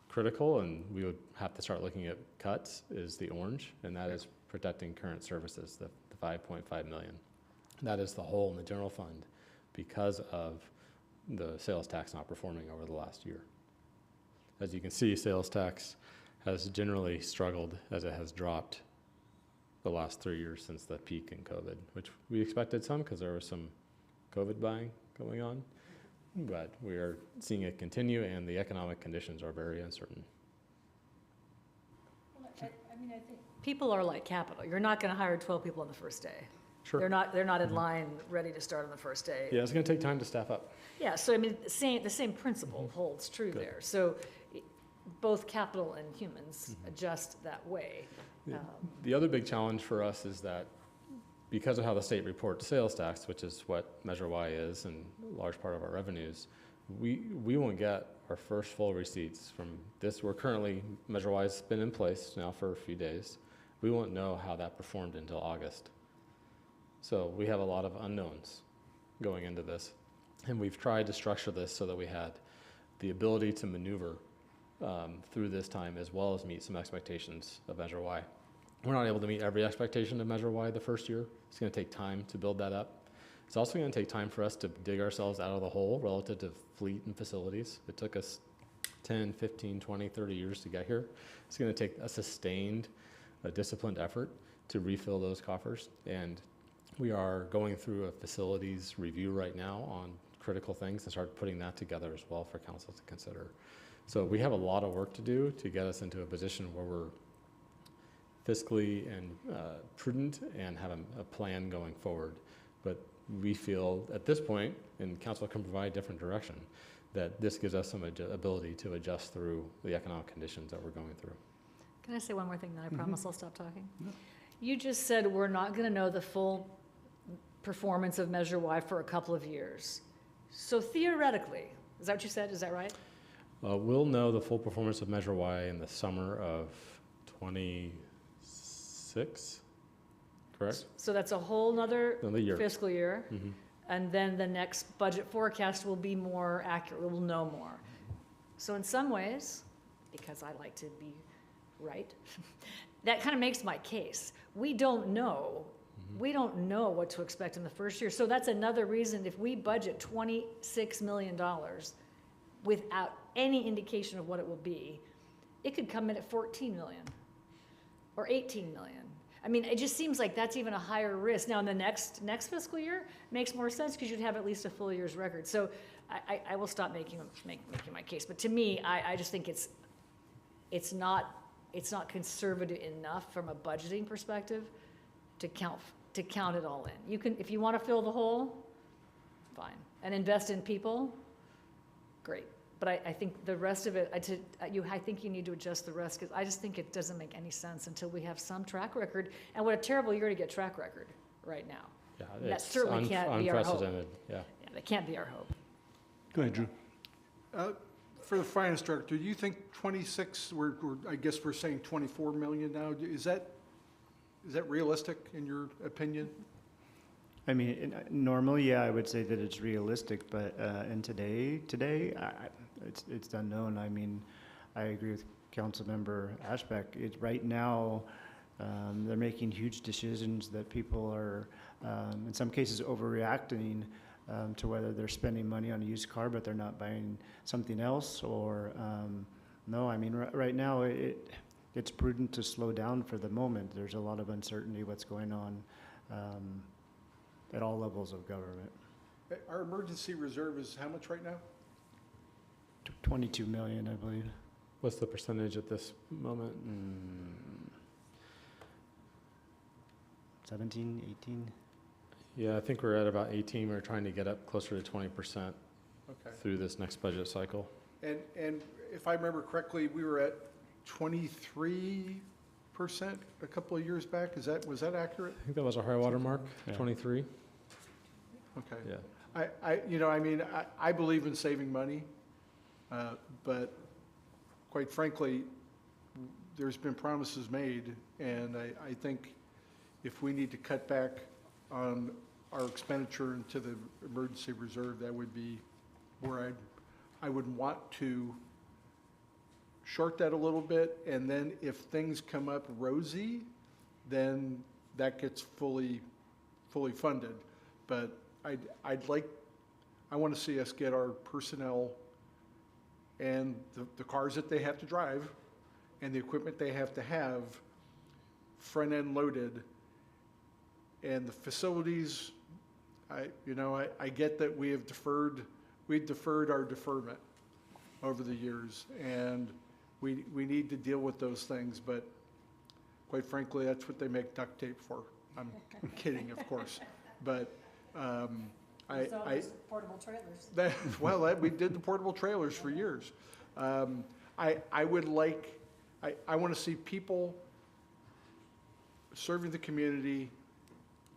critical, and we would have to start looking at cuts, is the orange, and that is protecting current services, the 5.5 million. That is the hole in the general fund because of the sales tax not performing over the last year. As you can see, sales tax has generally struggled as it has dropped the last 3 years since the peak in COVID, which we expected some because there was some COVID buying going on. But we are seeing it continue, and the economic conditions are very uncertain. I think people are like capital. You're not going to hire 12 people on the first day. Sure. They're not in line ready to start on the first day. Yeah, it's going to take time to staff up. Yeah, so the same principle holds true there. So both capital and humans adjust that way. The other big challenge for us is that because of how the state reports sales tax, which is what Measure Y is and a large part of our revenues, we won't get our first full receipts from this. We're currently, Measure Y has been in place now for a few days. We won't know how that performed until August. So we have a lot of unknowns going into this. And we've tried to structure this so that we had the ability to maneuver through this time as well as meet some expectations of Measure Y. We're not able to meet every expectation of Measure Y the first year. It's going to take time to build that up. It's also going to take time for us to dig ourselves out of the hole relative to fleet and facilities. It took us 10, 15, 20, 30 years to get here. It's going to take a sustained, disciplined effort to refill those coffers. And we are going through a facilities review right now on critical things and start putting that together as well for council to consider. So we have a lot of work to do to get us into a position where we're fiscally and prudent and have a plan going forward. But we feel at this point, and council can provide different direction, that this gives us some ability to adjust through the economic conditions that we're going through. Can I say one more thing, then I promise I'll stop talking? You just said we're not going to know the full performance of Measure Y for a couple of years. So theoretically, is that what you said? Is that right? We'll know the full performance of Measure Y in the summer of 26, correct? So that's a whole nother Another year. fiscal year. Mhm. And then the next budget forecast will be more accurate, we'll know more. So in some ways, because I like to be right, that kind of makes my case. We don't know. We don't know what to expect in the first year. So that's another reason if we budget $26 million without any indication of what it will be, it could come in at 14 million or 18 million. I mean, it just seems like that's even a higher risk. Now, in the next fiscal year, makes more sense because you'd have at least a full year's record. So I will stop making my case. But to me, I just think it's not conservative enough from a budgeting perspective to count it all in. You can, if you want to fill the hole, fine, and invest in people, great. But I think the rest of it, I think you need to adjust the rest, because I just think it doesn't make any sense until we have some track record. And what a terrible year to get track record right now. Yeah, That it's certainly can't be our hope. unprecedented, yeah. Yeah, that can't be our hope. Go ahead, Drew. For the finance director, do you think 26, I guess we're saying 24 million now, is that realistic in your opinion? I mean, normally, yeah, I would say that it's realistic, but in today, it's unknown. I mean, I agree with Councilmember Ashbeck. Right now, they're making huge decisions that people are, in some cases, overreacting to whether they're spending money on a used car, but they're not buying something else, or no. I mean, right now, it's prudent to slow down for the moment. There's a lot of uncertainty what's going on at all levels of government. Our emergency reserve is how much right now? 22 million, I believe. What's the percentage at this moment? 17, 18? Yeah, I think we're at about 18. We're trying to get up closer to 20% Okay. through this next budget cycle. And if I remember correctly, we were at 23% a couple of years back. Was that accurate? I think that was our high water mark, 23. Okay. Yeah. I believe in saving money, but quite frankly, there's been promises made, and I think if we need to cut back on our expenditure into the emergency reserve, that would be where I would want to short that a little bit, and then if things come up rosy, then that gets fully funded. But I want to see us get our personnel and the cars that they have to drive and the equipment they have to have front-end loaded. And the facilities, I get that we deferred our deferment over the years, and we need to deal with those things, but quite frankly, that's what they make duct tape for. I'm kidding, of course, but Portable trailers. we did the portable trailers for years. I want to see people serving the community.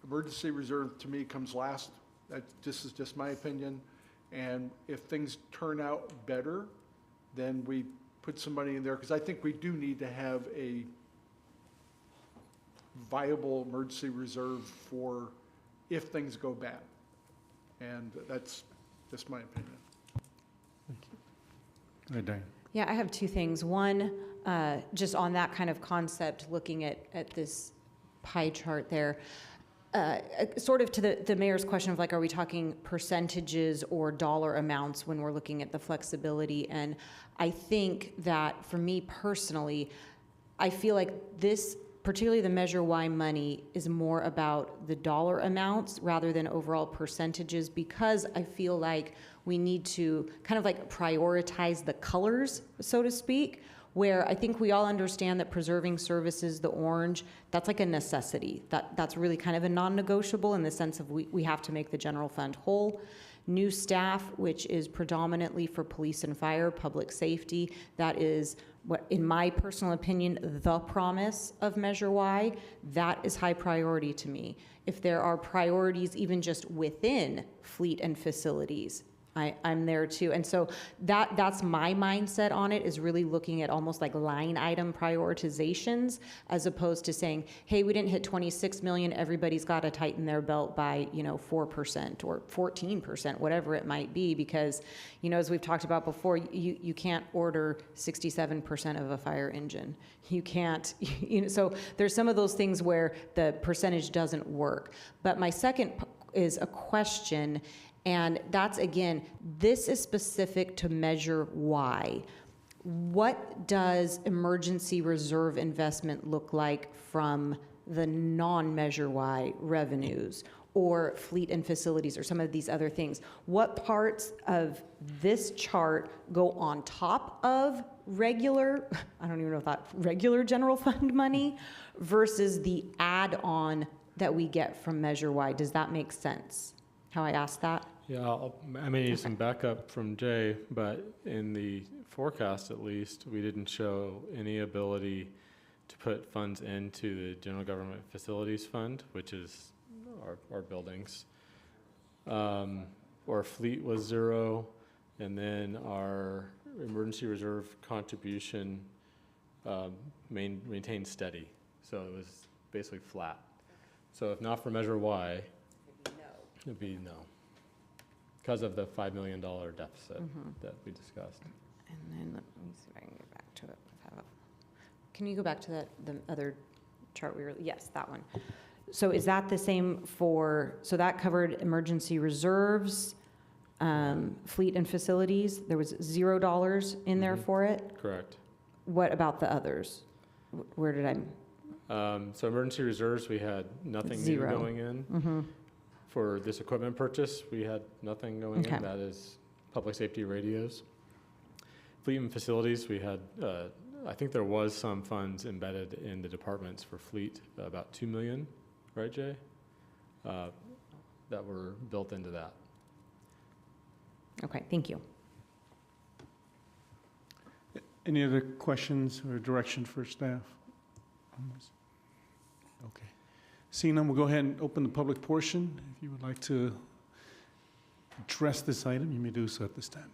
Emergency reserve, to me, comes last. This is just my opinion. And if things turn out better, then we put some money in there, because I think we do need to have a viable emergency reserve for if things go bad. And that's just my opinion. Go ahead, Diane. Yeah, I have two things. One, just on that kind of concept, looking at this pie chart there, sort of to the mayor's question of like, are we talking percentages or dollar amounts when we're looking at the flexibility? And I think that for me personally, I feel like this, particularly the Measure Y money, is more about the dollar amounts rather than overall percentages, because I feel like we need to kind of like prioritize the colors, so to speak, where I think we all understand that preserving services, the orange, that's like a necessity. That's really kind of a non-negotiable in the sense of we have to make the general fund whole. New staff, which is predominantly for police and fire, public safety, that is what, in my personal opinion, the promise of Measure Y. That is high priority to me. If there are priorities even just within fleet and facilities, I'm there too. And so that's my mindset on it, is really looking at almost like line item prioritizations, as opposed to saying, hey, we didn't hit 26 million, everybody's got to tighten their belt by, 4% or 14%, whatever it might be, because, as we've talked about before, you can't order 67% of a fire engine. You can't, so there's some of those things where the percentage doesn't work. But my second is a question. And that's, again, this is specific to Measure Y. What does emergency reserve investment look like from the non-Measure Y revenues, or fleet and facilities, or some of these other things? What parts of this chart go on top of regular, I don't even know if that, regular general fund money versus the add-on that we get from Measure Y? Does that make sense, how I asked that? Yeah, I may need some backup from Jay, but in the forecast at least, we didn't show any ability to put funds into the General Government Facilities Fund, which is our buildings. Our fleet was 0, and then our emergency reserve contribution maintained steady. So it was basically flat. So if not for Measure Y, it'd be no. Because of the $5 million deficit that we discussed. And then let me see if I can get back to it. Can you go back to the other chart we were, yes, that one. So is that the same for, so that covered emergency reserves, fleet and facilities? There was $0 in there for it? Correct. What about the others? Where did I? So emergency reserves, we had nothing new Zero. going in. For this equipment purchase, we had nothing going in. That is public safety radios. Fleet and facilities, we had, I think there was some funds embedded in the departments for fleet, about 2 million, right, Jay? That were built into that. Okay, thank you. Any other questions or direction for staff on this? Okay. Seeing none, we'll go ahead and open the public portion. If you would like to address this item, you may do so at this time.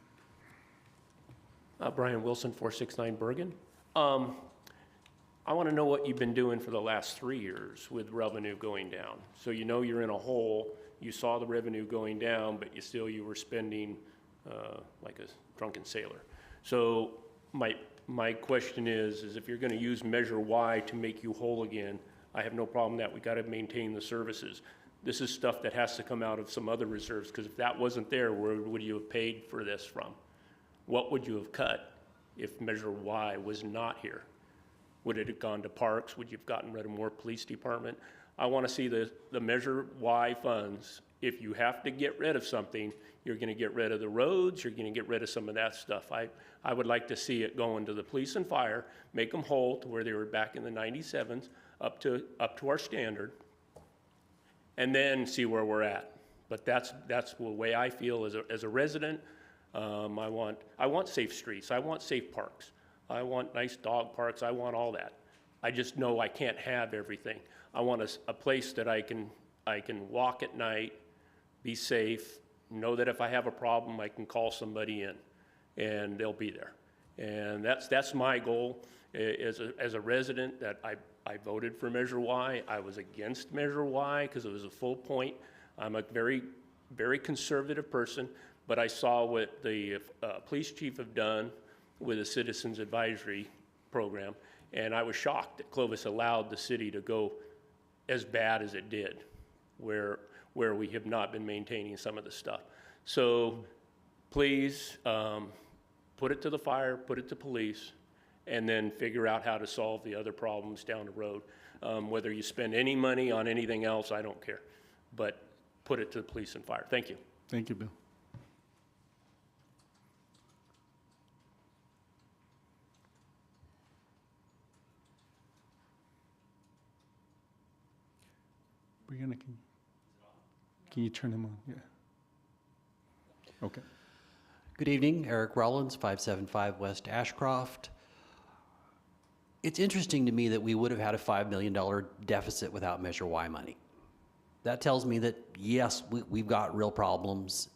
Brian Wilson, 469 Bergen. I want to know what you've been doing for the last 3 years with revenue going down. So you're in a hole, you saw the revenue going down, but you were spending like a drunken sailor. So my question is if you're going to use Measure Y to make you whole again, I have no problem that we got to maintain the services. This is stuff that has to come out of some other reserves, because if that wasn't there, where would you have paid for this from? What would you have cut if Measure Y was not here? Would it have gone to parks? Would you have gotten rid of more police department? I want to see the Measure Y funds. If you have to get rid of something, you're going to get rid of the roads, you're going to get rid of some of that stuff. I would like to see it go into the police and fire, make them whole to where they were back in the 97s, up to our standard, and then see where we're at. But that's the way I feel as a resident. I want safe streets. I want safe parks. I want nice dog parks. I want all that. I just know I can't have everything. I want a place that I can walk at night, be safe, know that if I have a problem, I can call somebody in, and they'll be there. And that's my goal as a resident. That I voted for Measure Y. I was against Measure Y because it was a full point. I'm a very, very conservative person, but I saw what the police chief have done with the Citizens Advisory Program, and I was shocked that Clovis allowed the city to go as bad as it did, where we have not been maintaining some of the stuff. So please put it to the fire, put it to police, and then figure out how to solve the other problems down the road. Whether you spend any money on anything else, I don't care, but put it to the police and fire. Thank you. Thank you, Bill. Brianna, can you turn him on? Yeah. Okay. Good evening, Eric Rollins, 575 West Ashcroft. It's interesting to me that we would have had a $5 million deficit without Measure Y money. That tells me that, yes, we've got real problems,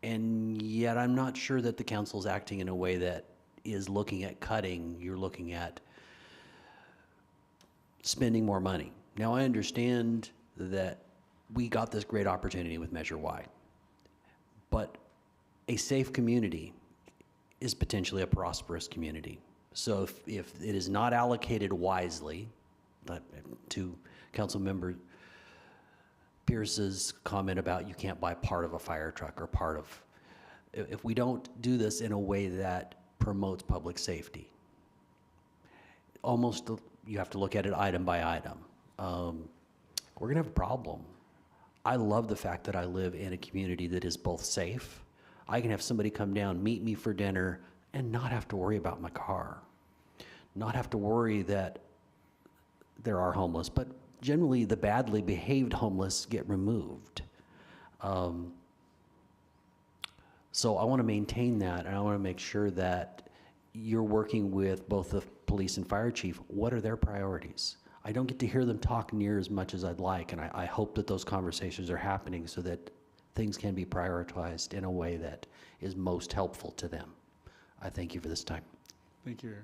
and yet I'm not sure that the council's acting in a way that is looking at cutting. You're looking at spending more money. Now, I understand that we got this great opportunity with Measure Y, but a safe community is potentially a prosperous community. So if it is not allocated wisely, to Councilmember Pierce's comment about you can't buy part of a fire truck or part of, if we don't do this in a way that promotes public safety, almost you have to look at it item by item. We're gonna have a problem. I love the fact that I live in a community that is both safe. I can have somebody come down, meet me for dinner, and not have to worry about my car. Not have to worry that there are homeless, but generally the badly behaved homeless get removed. So I want to maintain that, and I want to make sure that you're working with both the police and fire chief. What are their priorities? I don't get to hear them talk near as much as I'd like, and I hope that those conversations are happening so that things can be prioritized in a way that is most helpful to them. I thank you for this time. Thank you, Eric.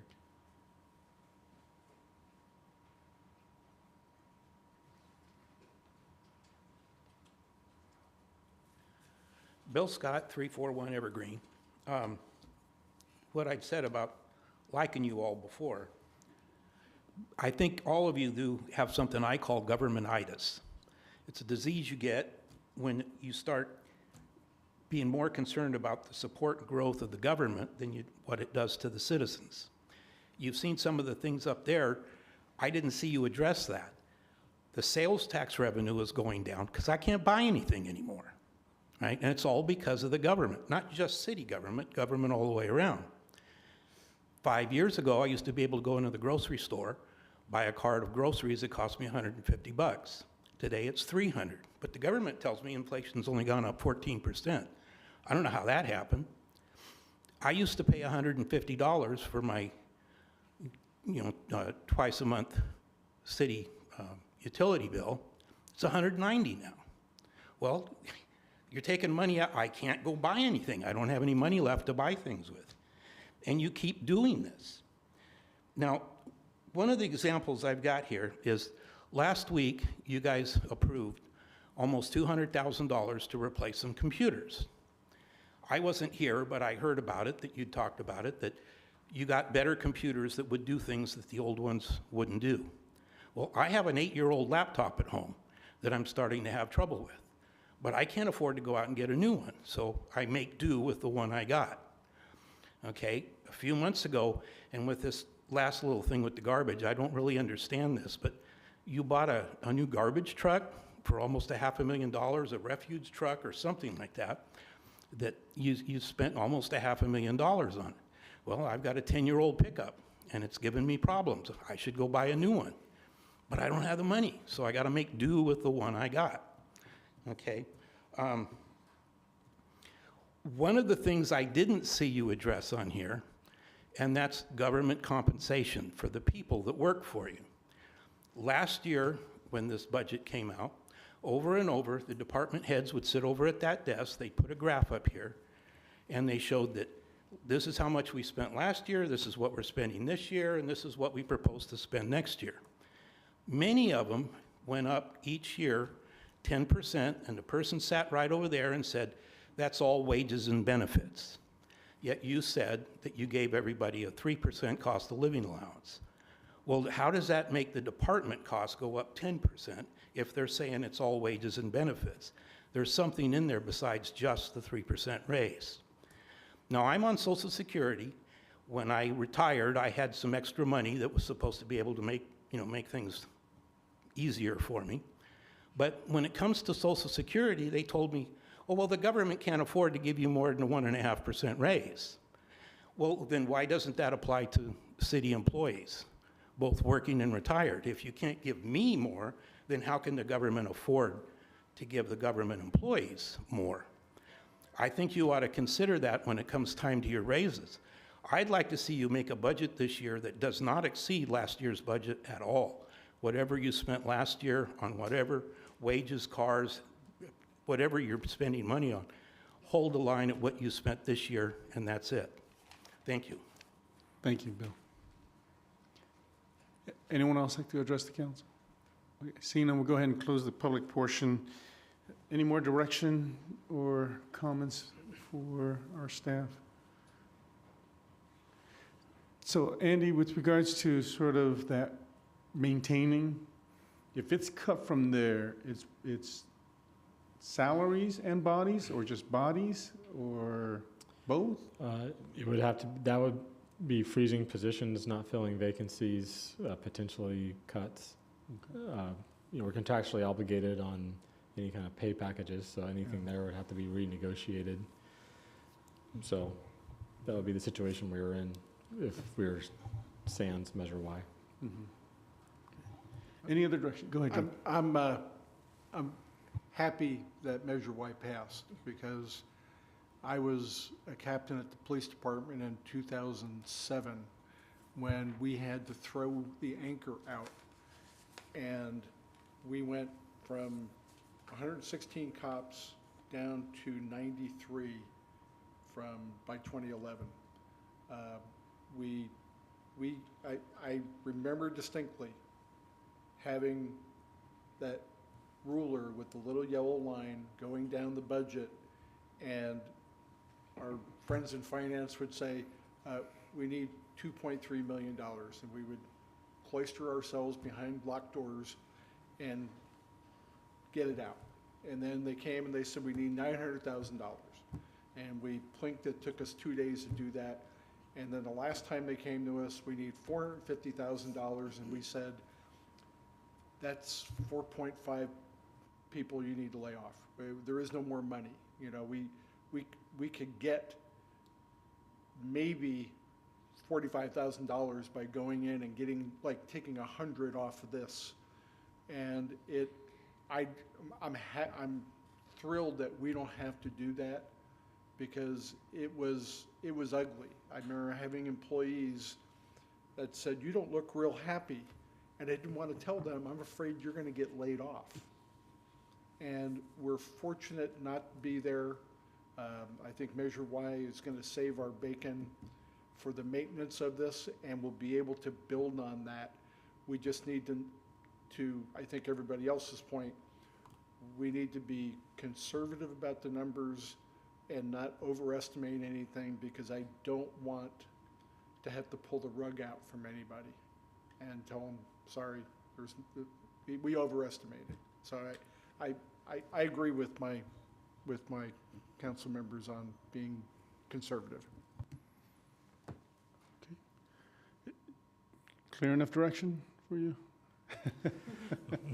Bill Scott, 341 Evergreen. What I've said about liking you all before, I think all of you do have something I call governmentitis. It's a disease you get when you start being more concerned about the support and growth of the government than what it does to the citizens. You've seen some of the things up there. I didn't see you address that. The sales tax revenue is going down because I can't buy anything anymore, right? And it's all because of the government, not just city government, government all the way around. 5 years ago, I used to be able to go into the grocery store, buy a cart of groceries that cost me $150. Today it's $300, but the government tells me inflation's only gone up 14%. I don't know how that happened. I used to pay $150 for my, twice a month city utility bill. It's $190 now. Well, you're taking money out. I can't go buy anything. I don't have any money left to buy things with. And you keep doing this. Now, one of the examples I've got here is last week, you guys approved almost $200,000 to replace some computers. I wasn't here, but I heard about it, that you talked about it, that you got better computers that would do things that the old ones wouldn't do. Well, I have an 8-year-old laptop at home that I'm starting to have trouble with, but I can't afford to go out and get a new one, so I make do with the one I got. Okay, a few months ago, and with this last little thing with the garbage, I don't really understand this, but you bought a new garbage truck for almost $500,000, a refuge truck or something like that, that you spent almost $500,000 on it. Well, I've got a 10-year-old pickup, and it's given me problems. I should go buy a new one, but I don't have the money, so I got to make do with the one I got. Okay. One of the things I didn't see you address on here, and that's government compensation for the people that work for you. Last year, when this budget came out, over and over, the department heads would sit over at that desk, they'd put a graph up here, and they showed that this is how much we spent last year, this is what we're spending this year, and this is what we propose to spend next year. Many of them went up each year 10%, and the person sat right over there and said, that's all wages and benefits. Yet you said that you gave everybody a 3% cost of living allowance. Well, how does that make the department costs go up 10% if they're saying it's all wages and benefits? There's something in there besides just the 3% raise. Now, I'm on Social Security. When I retired, I had some extra money that was supposed to be able to make things easier for me. But when it comes to Social Security, they told me, oh, well, the government can't afford to give you more than a 1.5% raise. Well, then why doesn't that apply to city employees, both working and retired? If you can't give me more, then how can the government afford to give the government employees more? I think you ought to consider that when it comes time to your raises. I'd like to see you make a budget this year that does not exceed last year's budget at all. Whatever you spent last year on whatever, wages, cars, whatever you're spending money on, hold the line at what you spent this year, and that's it. Thank you. Thank you, Bill. Anyone else like to address the council? Okay, seeing none, we'll go ahead and close the public portion. Any more direction or comments for our staff? So Andy, with regards to sort of that maintaining, if it's cut from there, it's salaries and bodies, or just bodies, or both? It would have to, that would be freezing positions, not filling vacancies, potentially cuts. We're contractually obligated on any kind of pay packages, so anything there would have to be renegotiated. So that would be the situation we were in if we were sans Measure Y. Any other direction? Go ahead, Jim. I'm happy that Measure Y passed, because I was a captain at the police department in 2007 when we had to throw the anchor out. And we went from 116 cops down to 93 by 2011. I remember distinctly having that ruler with the little yellow line going down the budget, and our friends in finance would say, we need $2.3 million, and we would cloister ourselves behind locked doors and get it out. And then they came and they said, we need $900,000. And we plinked, it took us 2 days to do that. And then the last time they came to us, we need $450,000, and we said, that's 4.5 people you need to lay off. There is no more money. You know, we could get maybe $45,000 by going in and getting, like, taking 100 off of this. And I'm thrilled that we don't have to do that, because it was ugly. I remember having employees that said, you don't look real happy. And I didn't want to tell them, I'm afraid you're going to get laid off. And we're fortunate not to be there. I think Measure Y is going to save our bacon for the maintenance of this, and we'll be able to build on that. We just need to, I think everybody else's point, we need to be conservative about the numbers and not overestimate anything, because I don't want to have to pull the rug out from anybody and tell them, sorry, we overestimated. So I agree with my council members on being conservative. Okay. Clear enough direction for you?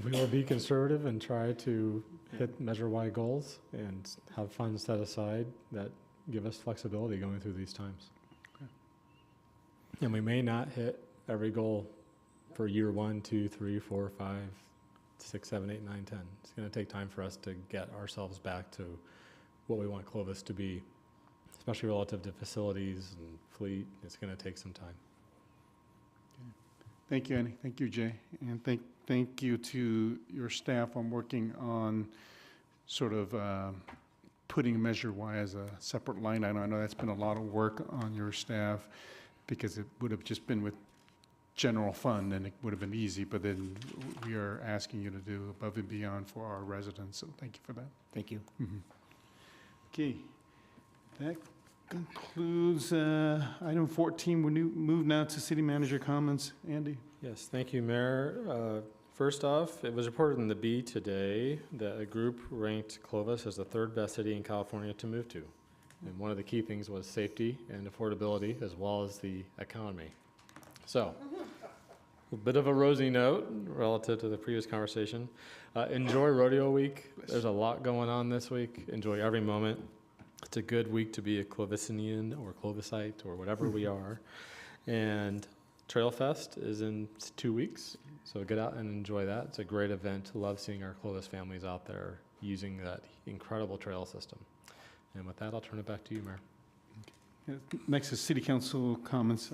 We will be conservative and try to hit Measure Y goals and have funds set aside that give us flexibility going through these times. Okay. And we may not hit every goal for year 1, 2, 3, 4, 5, 6, 7, 8, 9, 10. It's going to take time for us to get ourselves back to what we want Clovis to be, especially relative to facilities and fleet. It's going to take some time. Thank you, Annie. Thank you, Jay. And thank you to your staff on working on sort of putting Measure Y as a separate line item. I know that's been a lot of work on your staff, because it would have just been with general fund and it would have been easy, but then we are asking you to do above and beyond for our residents. So thank you for that. Thank you. Okay. That concludes item 14. We move now to city manager comments. Andy? Yes, thank you, Mayor. First off, it was reported in the Bee today that a group ranked Clovis as the 3rd best city in California to move to. And one of the key things was safety and affordability, as well as the economy. So, a bit of a rosy note relative to the previous conversation. Enjoy Rodeo Week. There's a lot going on this week. Enjoy every moment. It's a good week to be a Clovisian or Clovisite or whatever we are. And Trail Fest is in 2 weeks, so get out and enjoy that. It's a great event. Love seeing our Clovis families out there using that incredible trail system. And with that, I'll turn it back to you, Mayor. Next is city council comments.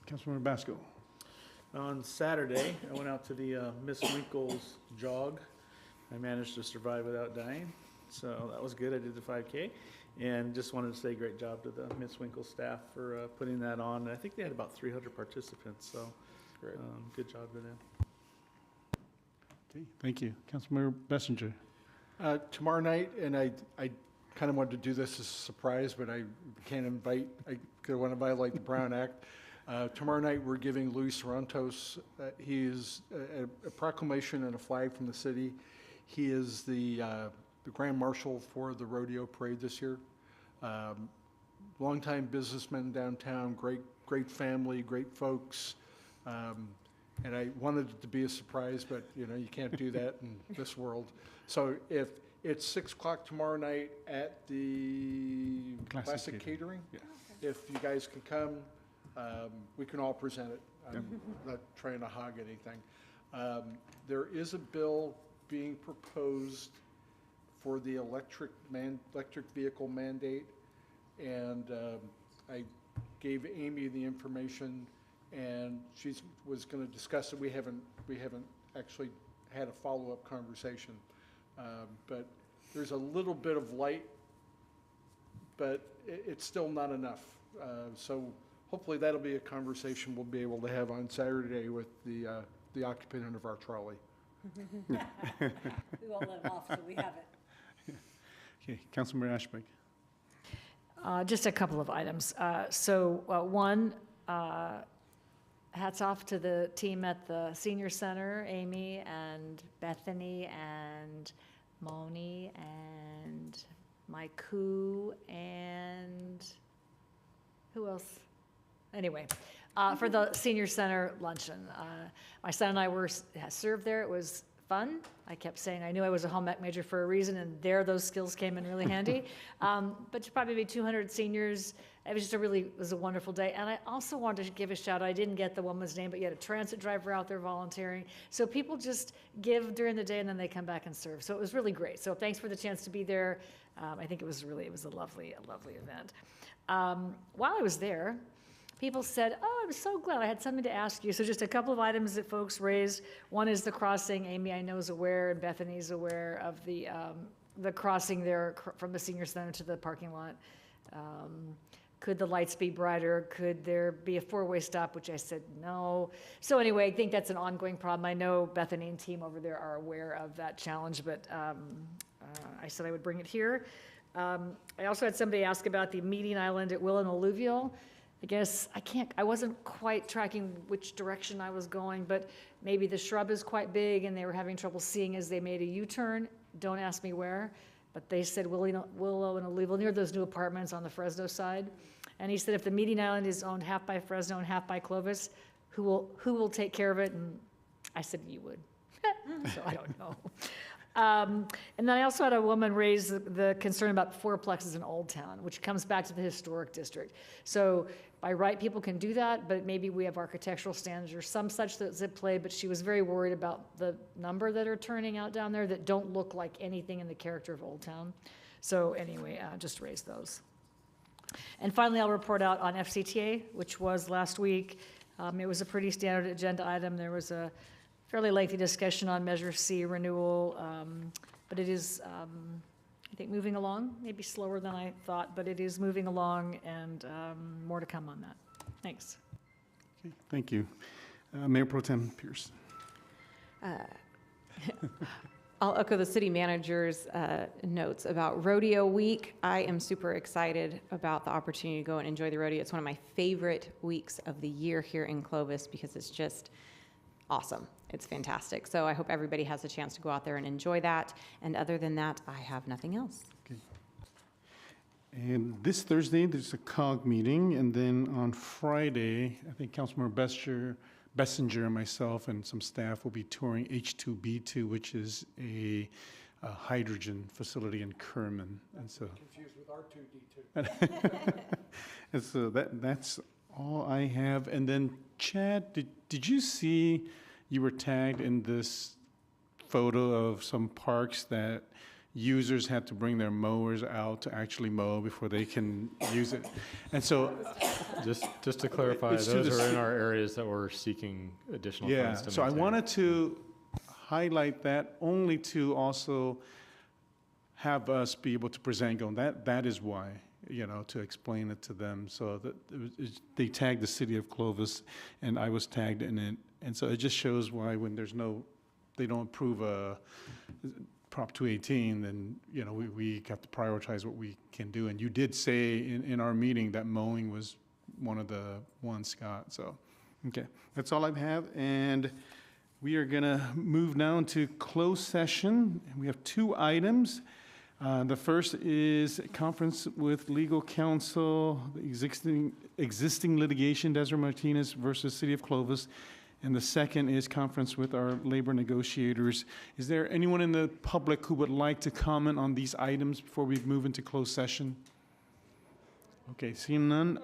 Councilmember Basco. On Saturday, I went out to the Miss Winkle's jog. I managed to survive without dying, so that was good. I did the 5K, and just wanted to say great job to the Miss Winkle staff for putting that on. I think they had about 300 participants, so good job to them. Okay, thank you. Councilmember Bessinger. Tomorrow night, and I kind of wanted to do this as a surprise, but I can't invite, I want to violate the Brown Act. Tomorrow night, we're giving Luis Sorrentos, he is a proclamation and a flag from the city. He is the Grand Marshal for the rodeo parade this year. Longtime businessman downtown, great family, great folks. And I wanted it to be a surprise, but you know, you can't do that in this world. So if it's 6 o'clock tomorrow night at the Classic Catering, if you guys can come, we can all present it. I'm not trying to hog anything. There is a bill being proposed for the electric vehicle mandate, and I gave Amy the information, and she was going to discuss it. We haven't actually had a follow-up conversation, but there's a little bit of light, but it's still not enough. So hopefully that'll be a conversation we'll be able to have on Saturday with the occupant of our trolley. We won't let him off till we have it. Okay, Councilmember Ashbeck. Just a couple of items. One, hats off to the team at the senior center, Amy and Bethany and Moni and Maiku and who else? Anyway, for the senior center luncheon. My son and I were served there. It was fun. I kept saying I knew I was a home ec major for a reason, and there those skills came in really handy. But probably maybe 200 seniors. It was just it was a wonderful day. And I also wanted to give a shout out. I didn't get the woman's name, but you had a transit driver out there volunteering. So people just give during the day and then they come back and serve. So it was really great. So thanks for the chance to be there. I think it was a lovely event. While I was there, people said, oh, I'm so glad I had something to ask you. So just a couple of items that folks raised. One is the crossing. Amy, I know, is aware, and Bethany's aware of the crossing there from the senior center to the parking lot. Could the lights be brighter? Could there be a four-way stop, which I said no. So anyway, I think that's an ongoing problem. I know Bethany and team over there are aware of that challenge, but I said I would bring it here. I also had somebody ask about the meeting island at Will and Alluvial. I guess I wasn't quite tracking which direction I was going, but maybe the shrub is quite big and they were having trouble seeing as they made a U-turn. Don't ask me where, but they said Willow and Alluvial near those new apartments on the Fresno side. And he said if the meeting island is owned half by Fresno and half by Clovis, who will take care of it? And I said you would. So I don't know. And then I also had a woman raise the concern about fourplexes in Old Town, which comes back to the historic district. So by right, people can do that, but maybe we have architectural standards or some such that's at play, but she was very worried about the number that are turning out down there that don't look like anything in the character of Old Town. So anyway, just raise those. And finally, I'll report out on FCTA, which was last week. It was a pretty standard agenda item. There was a fairly lengthy discussion on Measure C renewal, but it is, I think, moving along, maybe slower than I thought, but it is moving along, and more to come on that. Thanks. Okay, thank you. Mayor Pro Tem Pierce. I'll echo the city manager's notes about Rodeo Week. I am super excited about the opportunity to go and enjoy the rodeo. It's one of my favorite weeks of the year here in Clovis because it's just awesome. It's fantastic. So I hope everybody has a chance to go out there and enjoy that. And other than that, I have nothing else. Okay. And this Thursday, there's a COG meeting. And then on Friday, I think Councilmember Bessinger and myself and some staff will be touring H2B2, which is a hydrogen facility in Kerman. And so confused with R2D2. And so that's all I have. And then Chad, did you see you were tagged in this photo of some parks that users had to bring their mowers out to actually mow before they can use it. And so, Just to clarify, It's to those the are in ci- our areas that we're seeking additional yeah, funds to so I maintain. wanted to highlight that only to also have us be able to present going, that is why, to explain it to them. So that they tagged the city of Clovis and I was tagged in it. And so it just shows why when they don't approve a Prop 218, then, we have to prioritize what we can do. And you did say in our meeting that mowing was one of the ones, Scott, so, okay. That's all I have, and we are gonna move now into closed session. We have 2 items. The first is conference with legal counsel, the existing litigation, Desiree Martinez versus City of Clovis. And the second is conference with our labor negotiators. Is there anyone in the public who would like to comment on these items before we move into closed session? Okay, seeing none.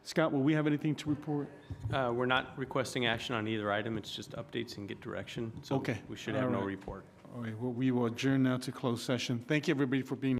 Scott, will we have anything to report? We're not requesting action on either item, it's just updates and get direction. So Okay. we should have All no right. report. All right, well, we will adjourn now to closed session. Thank you, everybody, for being